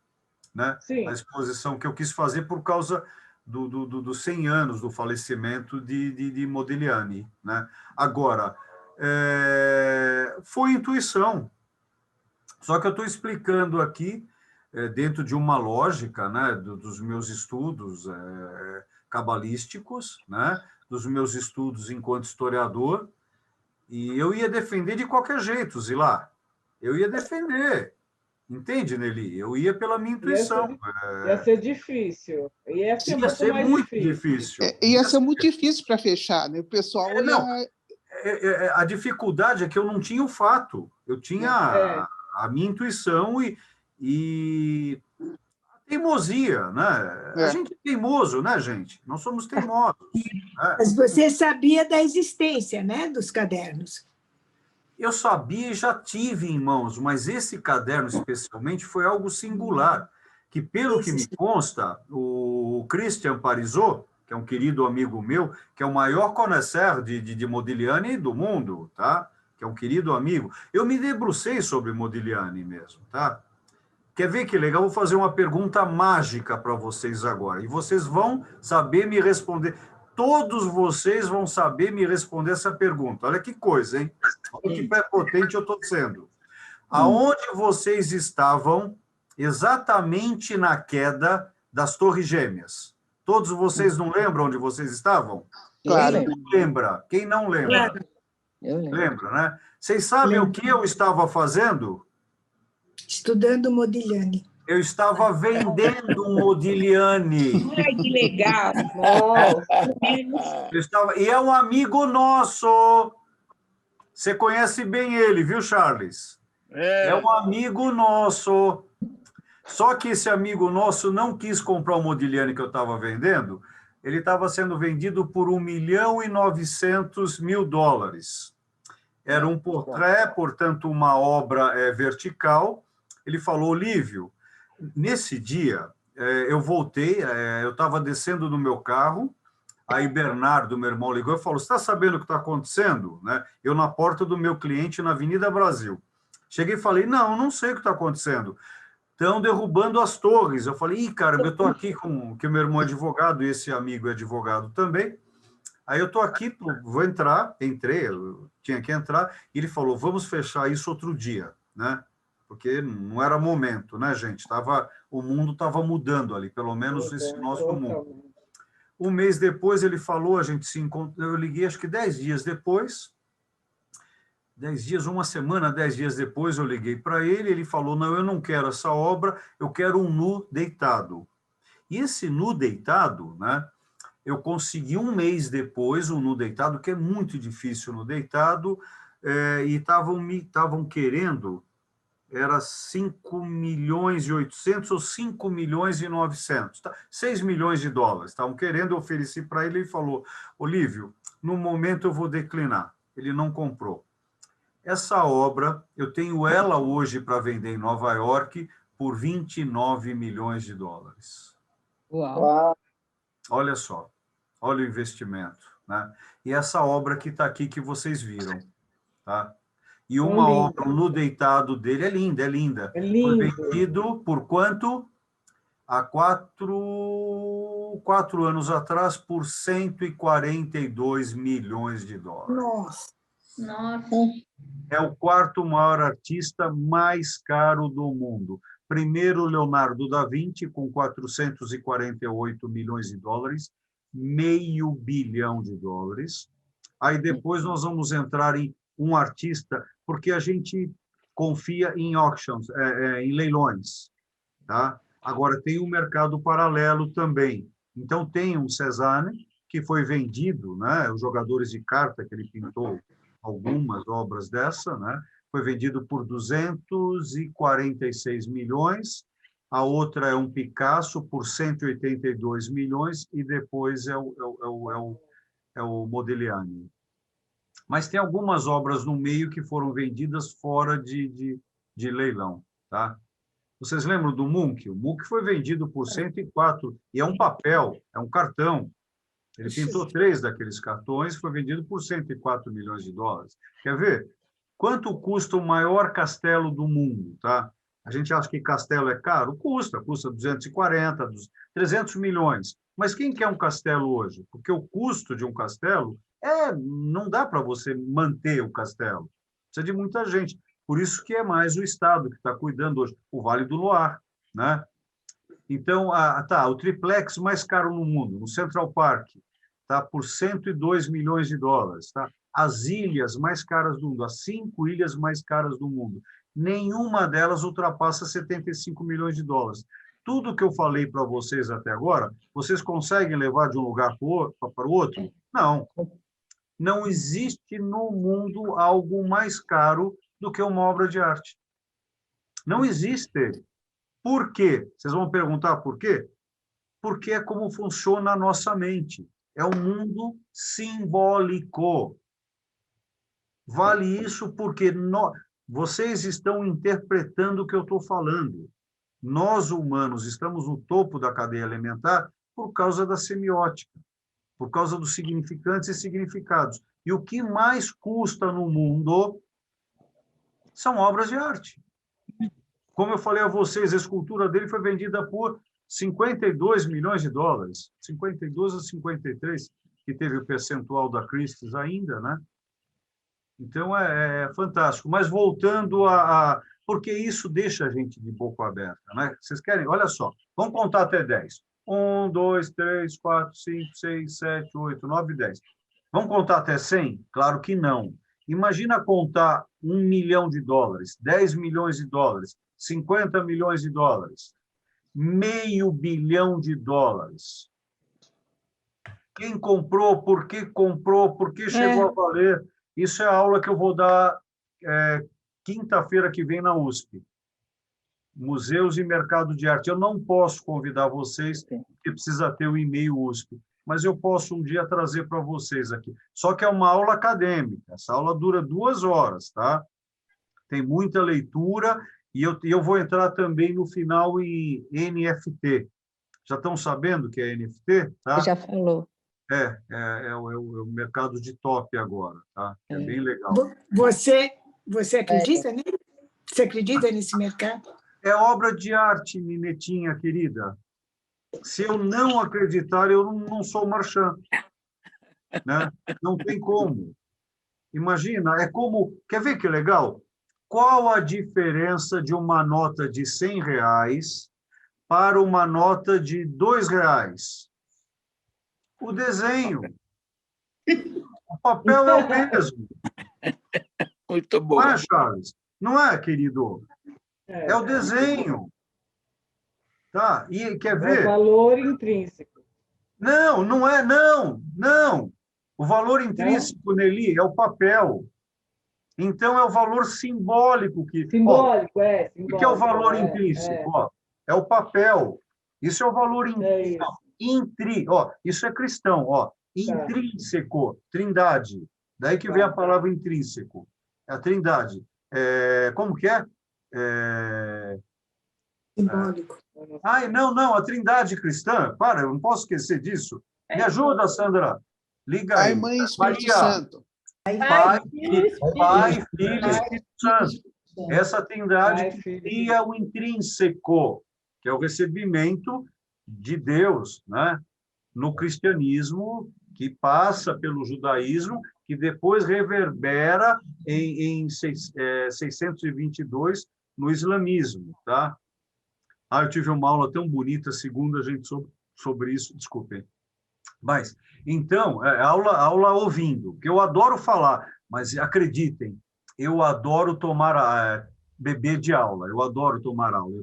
né? Sim. A exposição que eu quis fazer por causa dos 100 anos do falecimento de Modigliani, né? Agora, foi intuição. Só que eu estou explicando aqui, dentro de uma lógica, né, dos meus estudos cabalísticos, né, dos meus estudos enquanto historiador, e eu ia defender de qualquer jeito, Zilá. Eu ia defender. Entende, Nelly? Eu ia pela minha intuição. Ia ser difícil. Ia ser muito difícil. Ia ser muito difícil para fechar, né? O pessoal a dificuldade é que eu não tinha o fato. Eu tinha a minha intuição e a teimosia, né? A gente é teimoso, né, gente? Nós somos teimosos. Né? Mas você sabia da existência, né, dos cadernos? Eu sabia e já tive em mãos, mas esse caderno, especialmente, foi algo singular, que, pelo que me consta, o Christian Parisot, que é um querido amigo meu, que é o maior conhecedor de Modigliani do mundo, tá? Que é um querido amigo. Eu me debrucei sobre Modigliani mesmo, tá? Quer ver que legal? Vou fazer uma pergunta mágica para vocês agora, e vocês vão saber me responder. Todos vocês vão saber me responder essa pergunta. Olha que coisa, hein? Olha que prepotente eu estou sendo. Aonde vocês estavam exatamente na queda das Torres Gêmeas? Todos vocês não lembram onde vocês estavam? Claro. Quem não lembra? Quem não lembra? Lembra, né? Vocês sabem o que eu estava fazendo? Estudando Modigliani. Eu estava vendendo um Modigliani. Ai, que legal! E é um amigo nosso. Você conhece bem ele, viu, Charles? É um amigo nosso. Só que esse amigo nosso não quis comprar o Modigliani que eu estava vendendo. Ele estava sendo vendido por $1.900.000. Era um portrait, portanto, uma obra vertical. Ele falou, Olívio, nesse dia, eu voltei, eu estava descendo no meu carro, aí Bernardo, meu irmão, ligou e falou, você está sabendo o que está acontecendo? Né? Eu na porta do meu cliente na Avenida Brasil. Cheguei e falei, não sei o que está acontecendo. Estão derrubando as torres. Eu falei, caramba, eu estou aqui que meu irmão é advogado e esse amigo é advogado também. Aí eu estou aqui, vou entrar, eu tinha que entrar, e ele falou, vamos fechar isso outro dia, né? Porque não era momento, né, gente? O mundo estava mudando ali, pelo menos esse nosso mundo. Um mês depois ele falou, a gente se encontrou, eu liguei acho que 10 dias depois, 10 dias, uma semana, 10 dias depois eu liguei para ele falou, não, eu não quero essa obra, eu quero um nu deitado. E esse nu deitado, né, eu consegui um mês depois um nu deitado, que é muito difícil no deitado, e estavam querendo, era 5.800.000 ou 5.900.000, tá? 6 milhões de dólares. Estavam querendo, eu ofereci para ele e falou, Olívio, no momento eu vou declinar. Ele não comprou. Essa obra, eu tenho ela hoje para vender em Nova York por 29 milhões de dólares. Uau! Olha só, olha o investimento, né? E essa obra que está aqui, que vocês viram, tá? E uma obra no deitado dele, é linda. É lindo. Foi vendido por quanto? há quatro anos atrás por 142 milhões de dólares. Nossa. Nossa. É o quarto maior artista mais caro do mundo. Primeiro, Leonardo da Vinci, com 448 milhões de dólares, $500 milhão. Aí depois nós vamos entrar em um artista, porque a gente confia em auctions, em leilões. Tá? Agora, tem um mercado paralelo também. Então, tem um Cézanne, que foi vendido, né? Os jogadores de carta, que ele pintou algumas obras dessa, né? Foi vendido por 246 milhões. A outra é um Picasso, por 182 milhões, e depois é o Modigliani. Mas tem algumas obras no meio que foram vendidas fora de leilão. Tá? Vocês lembram do Munch? O Munch foi vendido por 104, e é um papel, é um cartão. Ele pintou 3 daqueles cartões, foi vendido por 104 milhões de dólares. Quer ver? Quanto custa o maior castelo do mundo? Tá? A gente acha que castelo é caro? Custa 240, 300 milhões. Mas quem quer um castelo hoje? Porque o custo de um castelo não dá para você manter o castelo. Precisa de muita gente. Por isso que é mais o Estado que está cuidando hoje, o Vale do Loire, né? Então, o triplex mais caro no mundo, no Central Park, tá por 102 milhões de dólares. Tá? As ilhas mais caras do mundo, as 5 ilhas mais caras do mundo, nenhuma delas ultrapassa 75 milhões de dólares. Tudo que eu falei para vocês até agora, vocês conseguem levar de um lugar para o outro? Não. Não existe no mundo algo mais caro do que uma obra de arte. Não existe. Por quê? Vocês vão perguntar por quê? Porque é como funciona a nossa mente. É um mundo simbólico. Vale isso porque vocês estão interpretando o que eu estou falando. Nós, humanos, estamos no topo da cadeia alimentar por causa da semiótica, por causa dos significantes e significados. E o que mais custa no mundo são obras de arte. Como eu falei a vocês, a escultura dele foi vendida por 52 milhões de dólares, 52 a 53, que teve o percentual da Christie's ainda, né? Então, é fantástico. Mas voltando porque isso deixa a gente de boca aberta, né? Vocês querem? Olha só, vamos contar até 10. 1, 2, 3, 4, 5, 6, 7, 8, 9, 10. Vamos contar até 100? Claro que não. Imagina contar $1 milhão, 10 milhões de dólares, 50 milhões de dólares, $500 milhão. Quem comprou, por que chegou a valer? Isso é a aula que eu vou dar quinta-feira que vem na USP. Museus e Mercado de Arte. Eu não posso convidar vocês, porque precisa ter o e-mail USP, mas eu posso um dia trazer para vocês aqui. Só que é uma aula acadêmica. Essa aula dura 2 horas, tá? Tem muita leitura e eu vou entrar também no final em NFT. Já estão sabendo o que é NFT? Tá? Você já falou. É o mercado de top agora, tá? É bem legal. Você acredita nele? Você acredita nesse mercado? É obra de arte, Ninetinha querida. Se eu não acreditar, eu não sou marchand. Né? Não tem como. Imagina, é como... Quer ver que legal? Qual a diferença de uma nota de R$100 para uma nota de R$2? O desenho. O papel é o mesmo. Muito bom. Não é, Charles? Não é, querido? É o desenho. Tá? E quer ver? É o valor intrínseco. Não é, não. O valor intrínseco nele é o papel. Então, é o valor simbólico que... Simbólico. O que é o valor intrínseco? Ó, é o papel. Isso é o valor intrínseco. Isso é cristão. Ó, intrínseco, trindade. Daí que vem a palavra intrínseco. É a trindade. Como que é? Simbólico. Não, a trindade cristã. Para, eu não posso esquecer disso. Me ajuda, Sandra. Liga aí. Pai, Mãe e Espírito Santo. Pai, Filho e Espírito Santo. Essa trindade cria o intrínseco. que é o recebimento de Deus, né? No cristianismo, que passa pelo judaísmo, que depois reverbera em 622 no islamismo, tá? Eu tive uma aula tão bonita, segunda, gente, sobre isso, desculpem. Mas, então, aula ouvindo, que eu adoro falar, mas acreditem, eu adoro beber de aula, eu adoro tomar aula.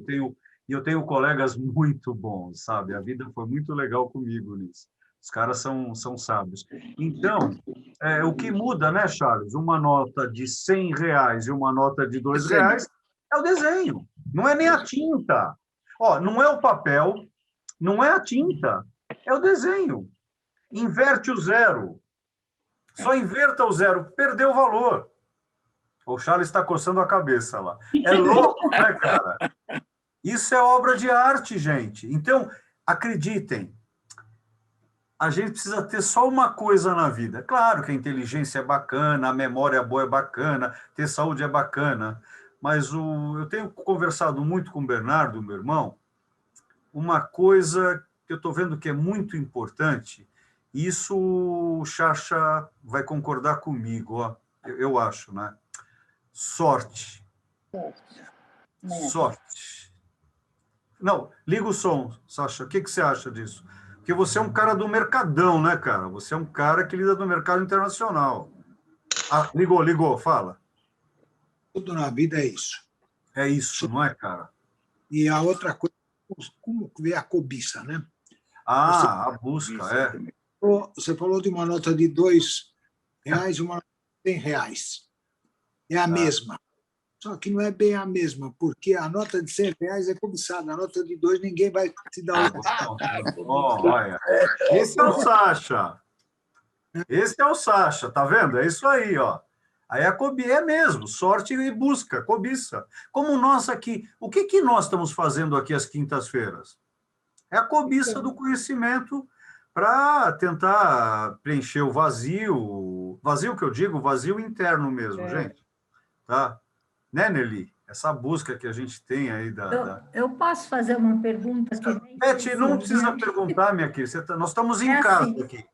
Eu tenho colegas muito bons, sabe? A vida foi muito legal comigo nisso. Os caras são sábios. Então, o que muda, né, Charles? Uma nota de R$100 e uma nota de R$2 é o desenho, não é nem a tinta. Não é o papel, não é a tinta, é o desenho. Inverte o zero. Só inverta o zero, perdeu o valor. O Charles está coçando a cabeça lá. É louco, né, cara? Isso é obra de arte, gente. Então, acreditem, a gente precisa ter só uma coisa na vida. Claro que a inteligência é bacana, a memória boa é bacana, ter saúde é bacana, mas eu tenho conversado muito com o Bernardo, meu irmão, uma coisa que eu estou vendo que é muito importante, isso o Chacha vai concordar comigo, ó, eu acho, né? Sorte. Sorte. Não, liga o som, Sacha. O que você acha disso? Porque você é um cara do mercadão, né, cara? Você é um cara que lida no mercado internacional. Ligou, fala. Tudo na vida é isso. É isso, não é, cara? E a outra coisa, como ver a cobiça, né? A busca, Você falou de uma nota de R$2 e uma nota de R$100. É a mesma. Só que não é bem a mesma, porque a nota de R$100 é cobiçada, a nota de R$2 ninguém vai te dar olha. Esse é o Sacha. Esse é o Sacha, tá vendo? É isso aí, ó. Aí é mesmo, sorte e busca, cobiça. Como nós aqui, o que nós estamos fazendo aqui às quintas-feiras? É a cobiça do conhecimento para tentar preencher o vazio que eu digo, vazio interno mesmo, gente. Tá? Né, Nelly? Essa busca que a gente tem aí Eu posso fazer uma pergunta? Beth, não precisa perguntar, minha querida. Nós estamos em casa aqui.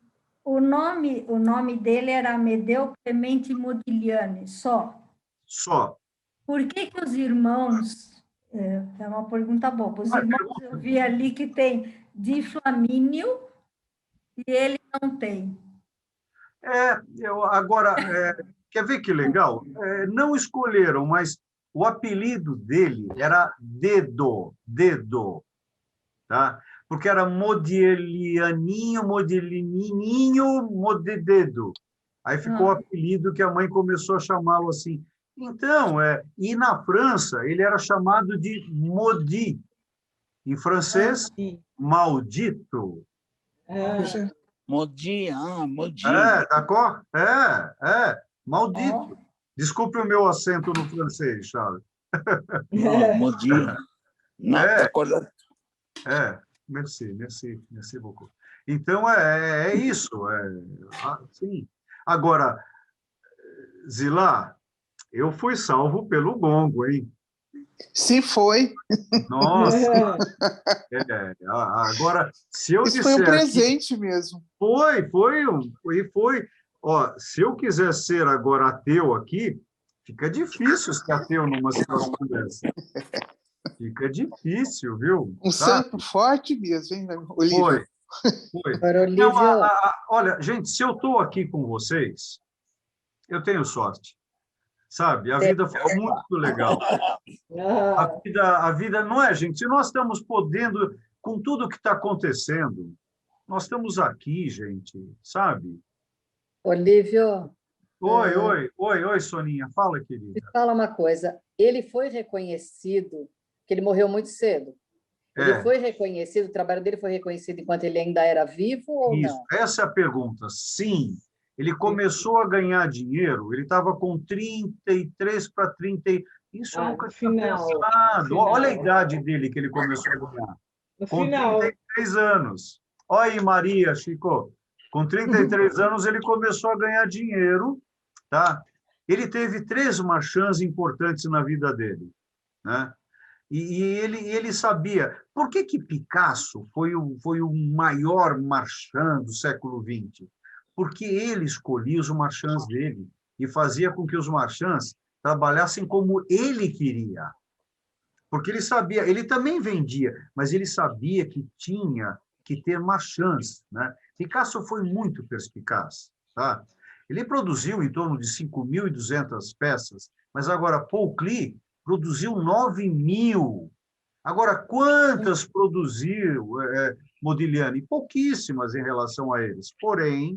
O nome dele era Amedeo Clemente Modigliani, só. Só. Por que os irmãos... É uma pergunta boa. Os irmãos, eu vi ali que tem de Flamínio e ele não tem. Agora, quer ver que legal? Não escolheram, mas o apelido dele era Dedo, tá? Porque era Modiglianinho, Modelininho, Modededo. Aí ficou o apelido que a mãe começou a chamá-lo assim. Então, e na França, ele era chamado de Maudit. Em francês, maldito. Maudit. D'accord? Maldito. Desculpe o meu acento no francês, Charles. Não, Maudit. Não, tá correto. Merci beaucoup. Então, é isso. Sim. Agora, Zilá, eu fui salvo pelo gongo, hein? Se foi. Nossa! Agora, se eu Isso disser... foi um presente mesmo. Foi. Ó, se eu quiser ser agora ateu aqui, fica difícil ser ateu numa situação dessa. Fica difícil, viu? Um santo forte mesmo, hein, Olívio? Foi. Agora, Olívio... Não, olha, gente, se eu estou aqui com vocês, eu tenho sorte. Sabe? A vida foi muito legal. A vida não é, gente. Se nós estamos podendo, com tudo que está acontecendo, nós estamos aqui, gente, sabe? Olívio. Oi, Soninha. Fala, querida. Me fala uma coisa. Ele foi reconhecido, que ele morreu muito cedo. Ele foi reconhecido, o trabalho dele foi reconhecido enquanto ele ainda era vivo ou não? Essa é a pergunta. Sim. Ele começou a ganhar dinheiro, ele estava com 33 para 30. Isso eu nunca tinha pensado. Olha a idade dele que ele começou a ganhar. Com 33 anos. Olha aí, Maria, Chico. Com 33 anos, ele começou a ganhar dinheiro. Tá? Ele teve 3 marchands importantes na vida dele. Né? E ele sabia. Por que Picasso foi o maior marchand do século XX? Porque ele escolhia os marchands dele e fazia com que os marchands trabalhassem como ele queria. Porque ele sabia, ele também vendia, mas ele sabia que tinha que ter marchands, né? Picasso foi muito perspicaz, tá? Ele produziu em torno de 5.200 peças, mas agora Paul Klee produziu 9.000. Agora, quantas produziu Modigliani? Pouquíssimas em relação a eles. Porém,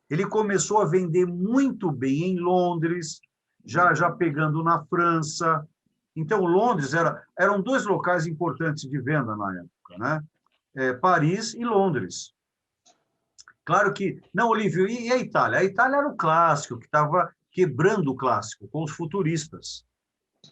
ele começou a vender muito bem em Londres, já pegando na França. Então, Londres eram 2 locais importantes de venda na época, né? Paris e Londres. Claro que... Não, Olívio, e a Itália? A Itália era o clássico, que estava quebrando o clássico, com os futuristas.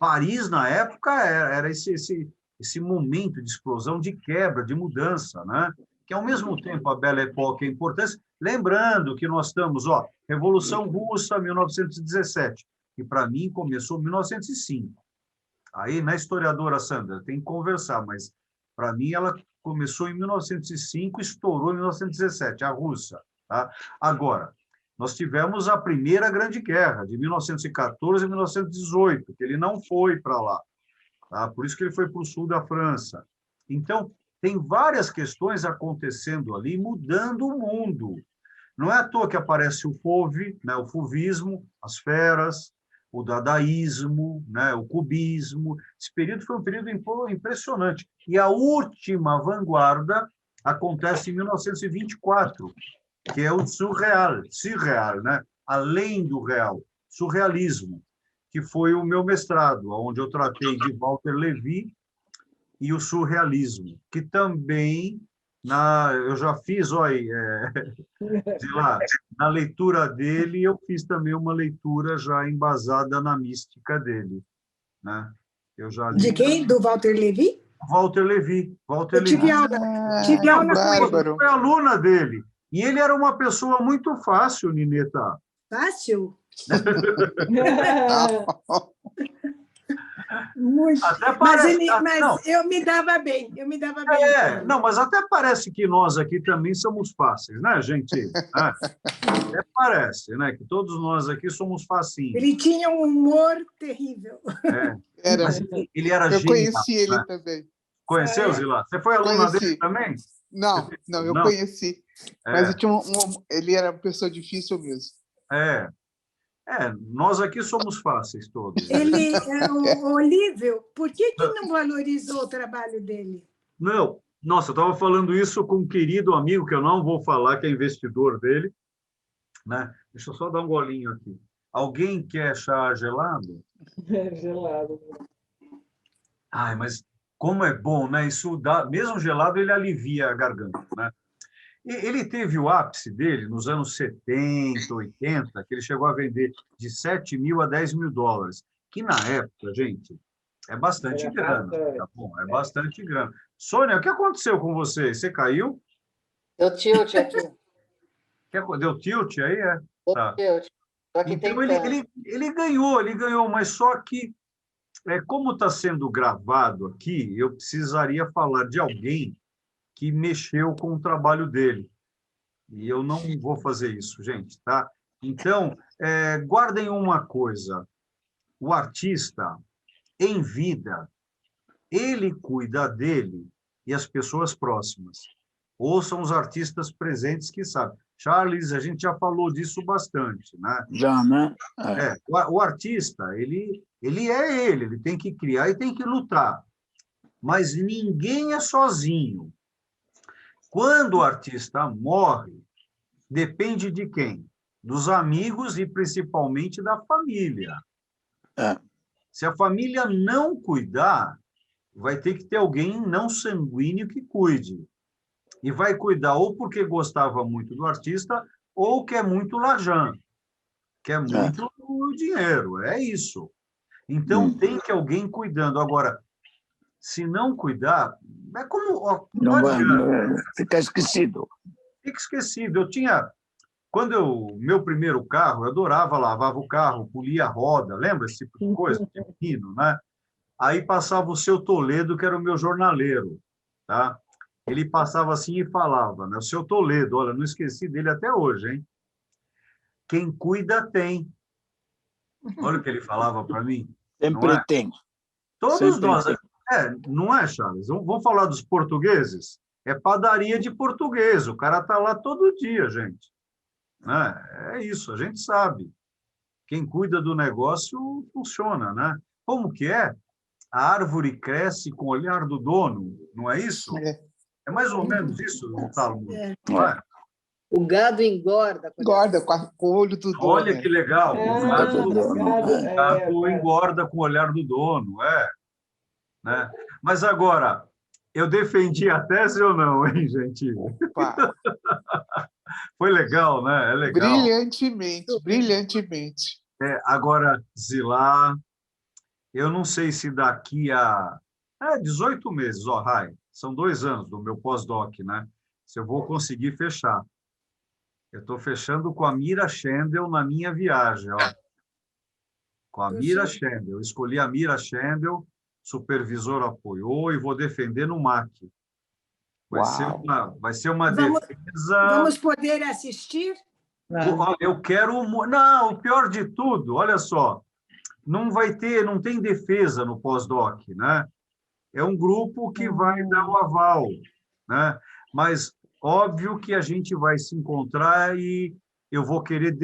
Paris, na época, era esse momento de explosão, de quebra, de mudança, né? Que, ao mesmo tempo, a Belle Époque é importante. Lembrando que nós estamos, Revolução Russa, 1917, que, para mim, começou em 1905. Aí, na historiadora Sandra, tem que conversar, mas, para mim, ela começou em 1905 e estourou em 1917, a russa. Tá? Agora, nós tivemos a Primeira Grande Guerra, de 1914 a 1918, que ele não foi para lá. Tá? Por isso que ele foi para o sul da França. Então, tem várias questões acontecendo ali, mudando o mundo. Não é à toa que aparece o Fauve, né, o Fauvismo, as feras, o dadaísmo, né, o cubismo. Esse período foi um período impressionante. E a última vanguarda acontece em 1924, que é o surreal, né? Além do real, surrealismo, que foi o meu mestrado, onde eu tratei de Walter Levy e o surrealismo, que também eu já fiz, sei lá, na leitura dele, eu fiz também uma leitura já embasada na mística dele, né? Eu já li... De quem? Do Walter Levy? Walter Levy. Eu tive aula com ele. Foi aluna dele. E ele era uma pessoa muito fácil, Nineta. Fácil? Muito. Mas eu me dava bem, Não, mas até parece que nós aqui também somos fáceis, né, gente? Até parece, né, que todos nós aqui somos facinhos. Ele tinha um humor terrível. Mas ele era genial. Eu conheci ele também. Conheceu, Zilá? Você foi aluna dele também? Não, eu conheci. Mas ele era uma pessoa difícil mesmo. Nós aqui somos fáceis todos. Olívio, por que não valorizou o trabalho dele? Não, nossa, eu estava falando isso com um querido amigo, que eu não vou falar, que é investidor dele, né? Deixa eu só dar um golinho aqui. Alguém quer chá gelado? Gelado. Ai, mas como é bom, né? Isso dá, mesmo gelado, ele alivia a garganta, né? Ele teve o ápice dele nos anos 70, 80, que ele chegou a vender de 7 mil a 10 mil dólares, que na época, gente, é bastante grana. Tá bom? É bastante grana. Sônia, o que aconteceu com você? Você caiu? Deu tilt aqui. Deu tilt aí? Deu tilt. Então, ele ganhou, mas só que, como está sendo gravado aqui, eu precisaria falar de alguém que mexeu com o trabalho dele. E eu não vou fazer isso, gente, tá? Então, guardem uma coisa. O artista, em vida, ele cuida dele e as pessoas próximas. Ouçam os artistas presentes que sabem. Charles, a gente já falou disso bastante, né? Já, né? O artista, ele tem que criar e tem que lutar. Mas ninguém é sozinho. Quando o artista morre, depende de quem? Dos amigos e, principalmente, da família. Se a família não cuidar, vai ter que ter alguém não sanguíneo que cuide. E vai cuidar ou porque gostava muito do artista, ou quer muito lajã, quer muito dinheiro. É isso. Então, tem que alguém cuidando. Agora, se não cuidar, é como... Não vai ficar esquecido. Fica esquecido. Meu primeiro carro, eu adorava, lavava o carro, polia a roda, lembra esse tipo de coisa? De menino, né? Aí passava o seu Toledo, que era o meu jornaleiro, tá? Ele passava assim e falava, né? O seu Toledo, olha, não esqueci dele até hoje, hein? Quem cuida tem. Olha o que ele falava para mim. Sempre tem. Todos Sempre nós. tem. Não é, Charles? Vamos falar dos portugueses? É padaria de português. O cara está lá todo dia, gente. Né? É isso, a gente sabe. Quem cuida do negócio funciona, né? Como que é? A árvore cresce com o olhar do dono, não é isso? É mais ou menos isso, Tálamo. Não é? O gado engorda. Engorda com o olho do dono. Olha que legal. O gado engorda com o olhar do dono, né? Mas agora, eu defendi a tese ou não, hein, gente? Foi legal, né? É legal. Brilhantemente, brilhantemente. Agora, Zilá, eu não sei se daqui a 18 meses, Rai, são 2 anos do meu pós-doc, né? Se eu vou conseguir fechar. Eu estou fechando com a Mira Schendel na minha viagem, ó. Com a Mira Schendel. Eu escolhi a Mira Schendel, supervisor apoiou e vou defender no MAC. Vai ser uma defesa... Vamos poder assistir? Eu quero... Não, o pior de tudo, olha só, não tem defesa no pós-doc, né? É um grupo que vai dar o aval, né? Mas óbvio que a gente vai se encontrar e eu vou querer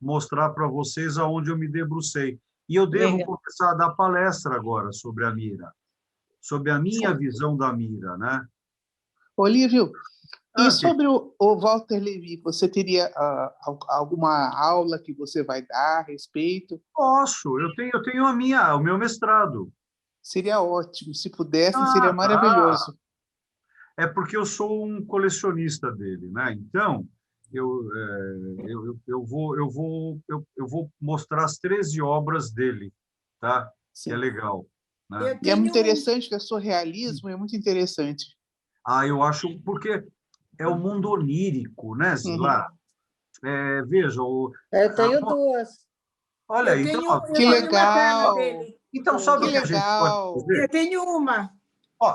mostrar para vocês aonde eu me debrucei. E eu devo começar a dar palestra agora sobre a Mira, sobre a minha visão da Mira, né? Olívio, e sobre o Walter Levi, você teria alguma aula que você vai dar a respeito? Posso, eu tenho o meu mestrado. Seria ótimo, se pudesse, seria maravilhoso. É porque eu sou um colecionista dele, né? Então, eu vou mostrar as 13 obras dele, tá? Sim. É legal. Né? E é muito interessante, que é surrealismo, é muito interessante. Eu acho, porque é o mundo onírico, né, Zilá? Veja... Eu tenho 2. Olha aí, que legal! Então, sabe o que a gente pode fazer? Eu tenho uma.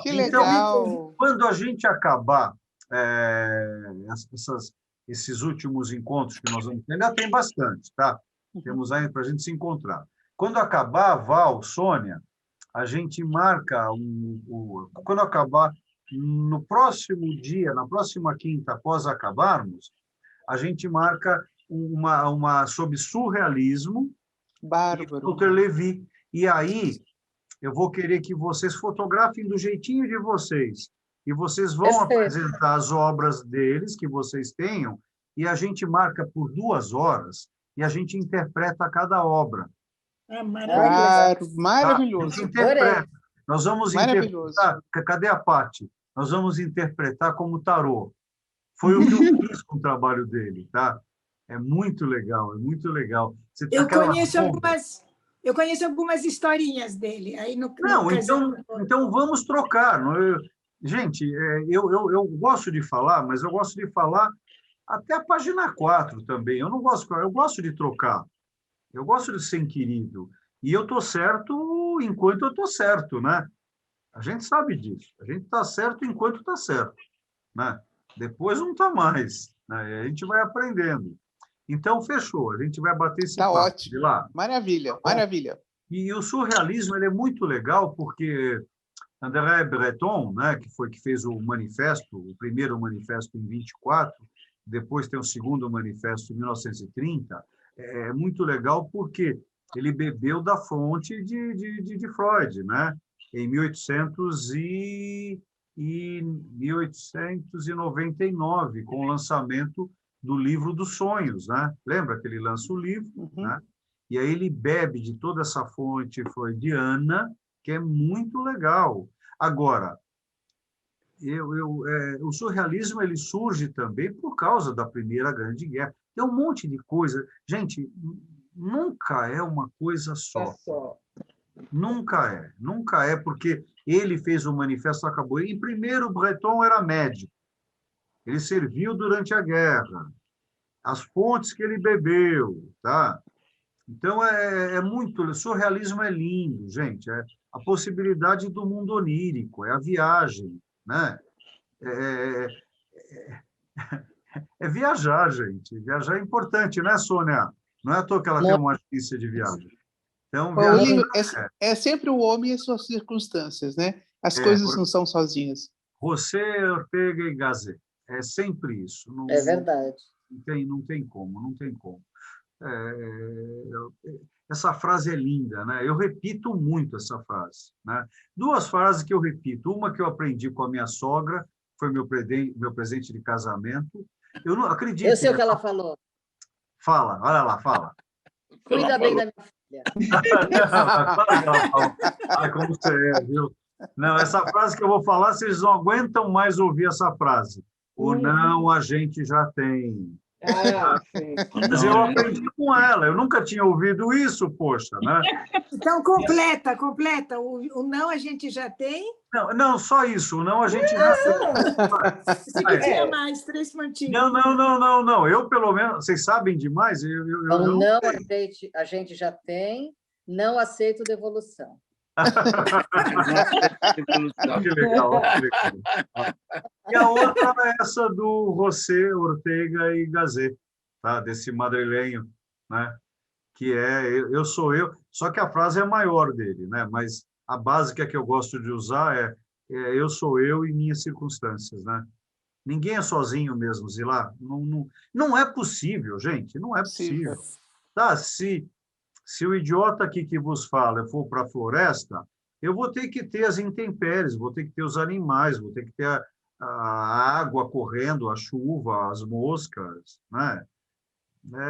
Que legal! Quando a gente acabar esses últimos encontros que nós vamos ter, ainda tem bastante, tá? Temos aí para a gente se encontrar. Quando acabar, Val, Sônia, a gente marca quando acabar, no próximo dia, na próxima quinta, após acabarmos, a gente marca uma sobre surrealismo Bárbaro. e Walter Levi. E aí, eu vou querer que vocês fotografem do jeitinho de vocês. E vocês vão apresentar as obras deles, que vocês tenham, e a gente marca por 2 horas e a gente interpreta cada obra. Maravilhoso. A gente interpreta. Nós vamos interpretar... Cadê a Paty? Nós vamos interpretar como tarô. Foi o que eu fiz com o trabalho dele, tá? É muito legal, é muito legal. Eu conheço algumas historinhas dele. Aí então vamos trocar. Gente, eu gosto de falar, mas eu gosto de falar até a página 4 também. Eu gosto de trocar. Eu gosto de ser inquirido. E eu estou certo enquanto eu estou certo, né? A gente sabe disso. A gente está certo enquanto está certo, né? Depois não está mais, né? A gente vai aprendendo. Então, fechou. A gente vai bater esse papo. Ótimo. De lá. Maravilha, maravilha. E o surrealismo ele é muito legal porque André Breton, né, que fez o manifesto, o primeiro manifesto em 24, depois tem o segundo manifesto em 1930, é muito legal porque ele bebeu da fonte de Freud, né? Em 1899, com o lançamento do Livro dos Sonhos, né? Lembra que ele lança o livro, né? E aí ele bebe de toda essa fonte freudiana, que é muito legal. Agora, o surrealismo ele surge também por causa da Primeira Grande Guerra. Tem um monte de coisa. Gente, nunca é uma coisa só. Nunca é, porque ele fez o manifesto, acabou. E, primeiro, Breton era médico. Ele serviu durante a guerra. As fontes que ele bebeu, tá? Então, é muito... O surrealismo é lindo, gente. É a possibilidade do mundo onírico, é a viagem, né? É viajar, gente. Viajar é importante, né, Sônia? Não é à toa que ela tem uma agência de viagem. Então, Olívio, é sempre o homem e as suas circunstâncias, né? As coisas não são sozinhas. José Ortega y Gasset. É sempre isso. Não, é verdade. Não tem como. Essa frase é linda, né? Eu repito muito essa frase, né? 2 frases que eu repito. Uma que eu aprendi com a minha sogra, foi meu presente de casamento. Eu não acredito. Eu sei o que ela falou. Fala, olha lá, fala. Cuida bem da minha filha. Olha como você é, viu? Não, essa frase que eu vou falar, vocês não aguentam mais ouvir essa frase. O não a gente já tem. Mas eu aprendi com ela, eu nunca tinha ouvido isso, poxa, né? Então, completa. O não a gente já tem? Não, só isso, o não a gente já tem. Você queria mais 3 pontinhos. Não, eu pelo menos, vocês sabem demais? Não a gente já tem, não aceito devolução. Que legal. E a outra é essa do José Ortega y Gasset, tá? Desse madrilenho, né? Que é eu sou eu, só que a frase é maior dele, né? Mas a básica que eu gosto de usar é eu sou eu e minhas circunstâncias, né? Ninguém é sozinho mesmo, Zilá. Não é possível, gente, não é possível. Tá? Se o idiota aqui que vos fala for para a floresta, eu vou ter que ter as intempéries, vou ter que ter os animais, vou ter que ter a água correndo, a chuva, as moscas, né?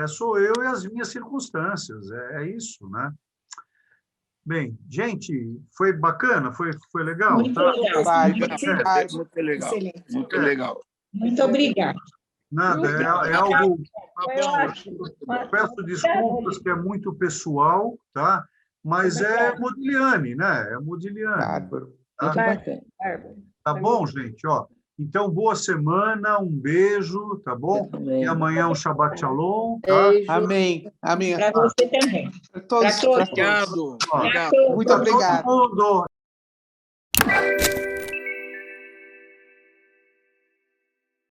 Sou eu e as minhas circunstâncias, é isso, né? Bem, gente, foi bacana? Foi legal? Muito legal. Muito legal. Muito obrigada. Nada, é algo... Eu peço desculpas, que é muito pessoal, tá? Mas é Modigliani, né? É Modigliani. Bárbaro. Tá? Tá bom, gente? Ó, então, boa semana, um beijo, tá bom? E amanhã um Shabbat Shalom. Tá? Amém. Para você também. Todos. Obrigado. Muito obrigado. Todo mundo.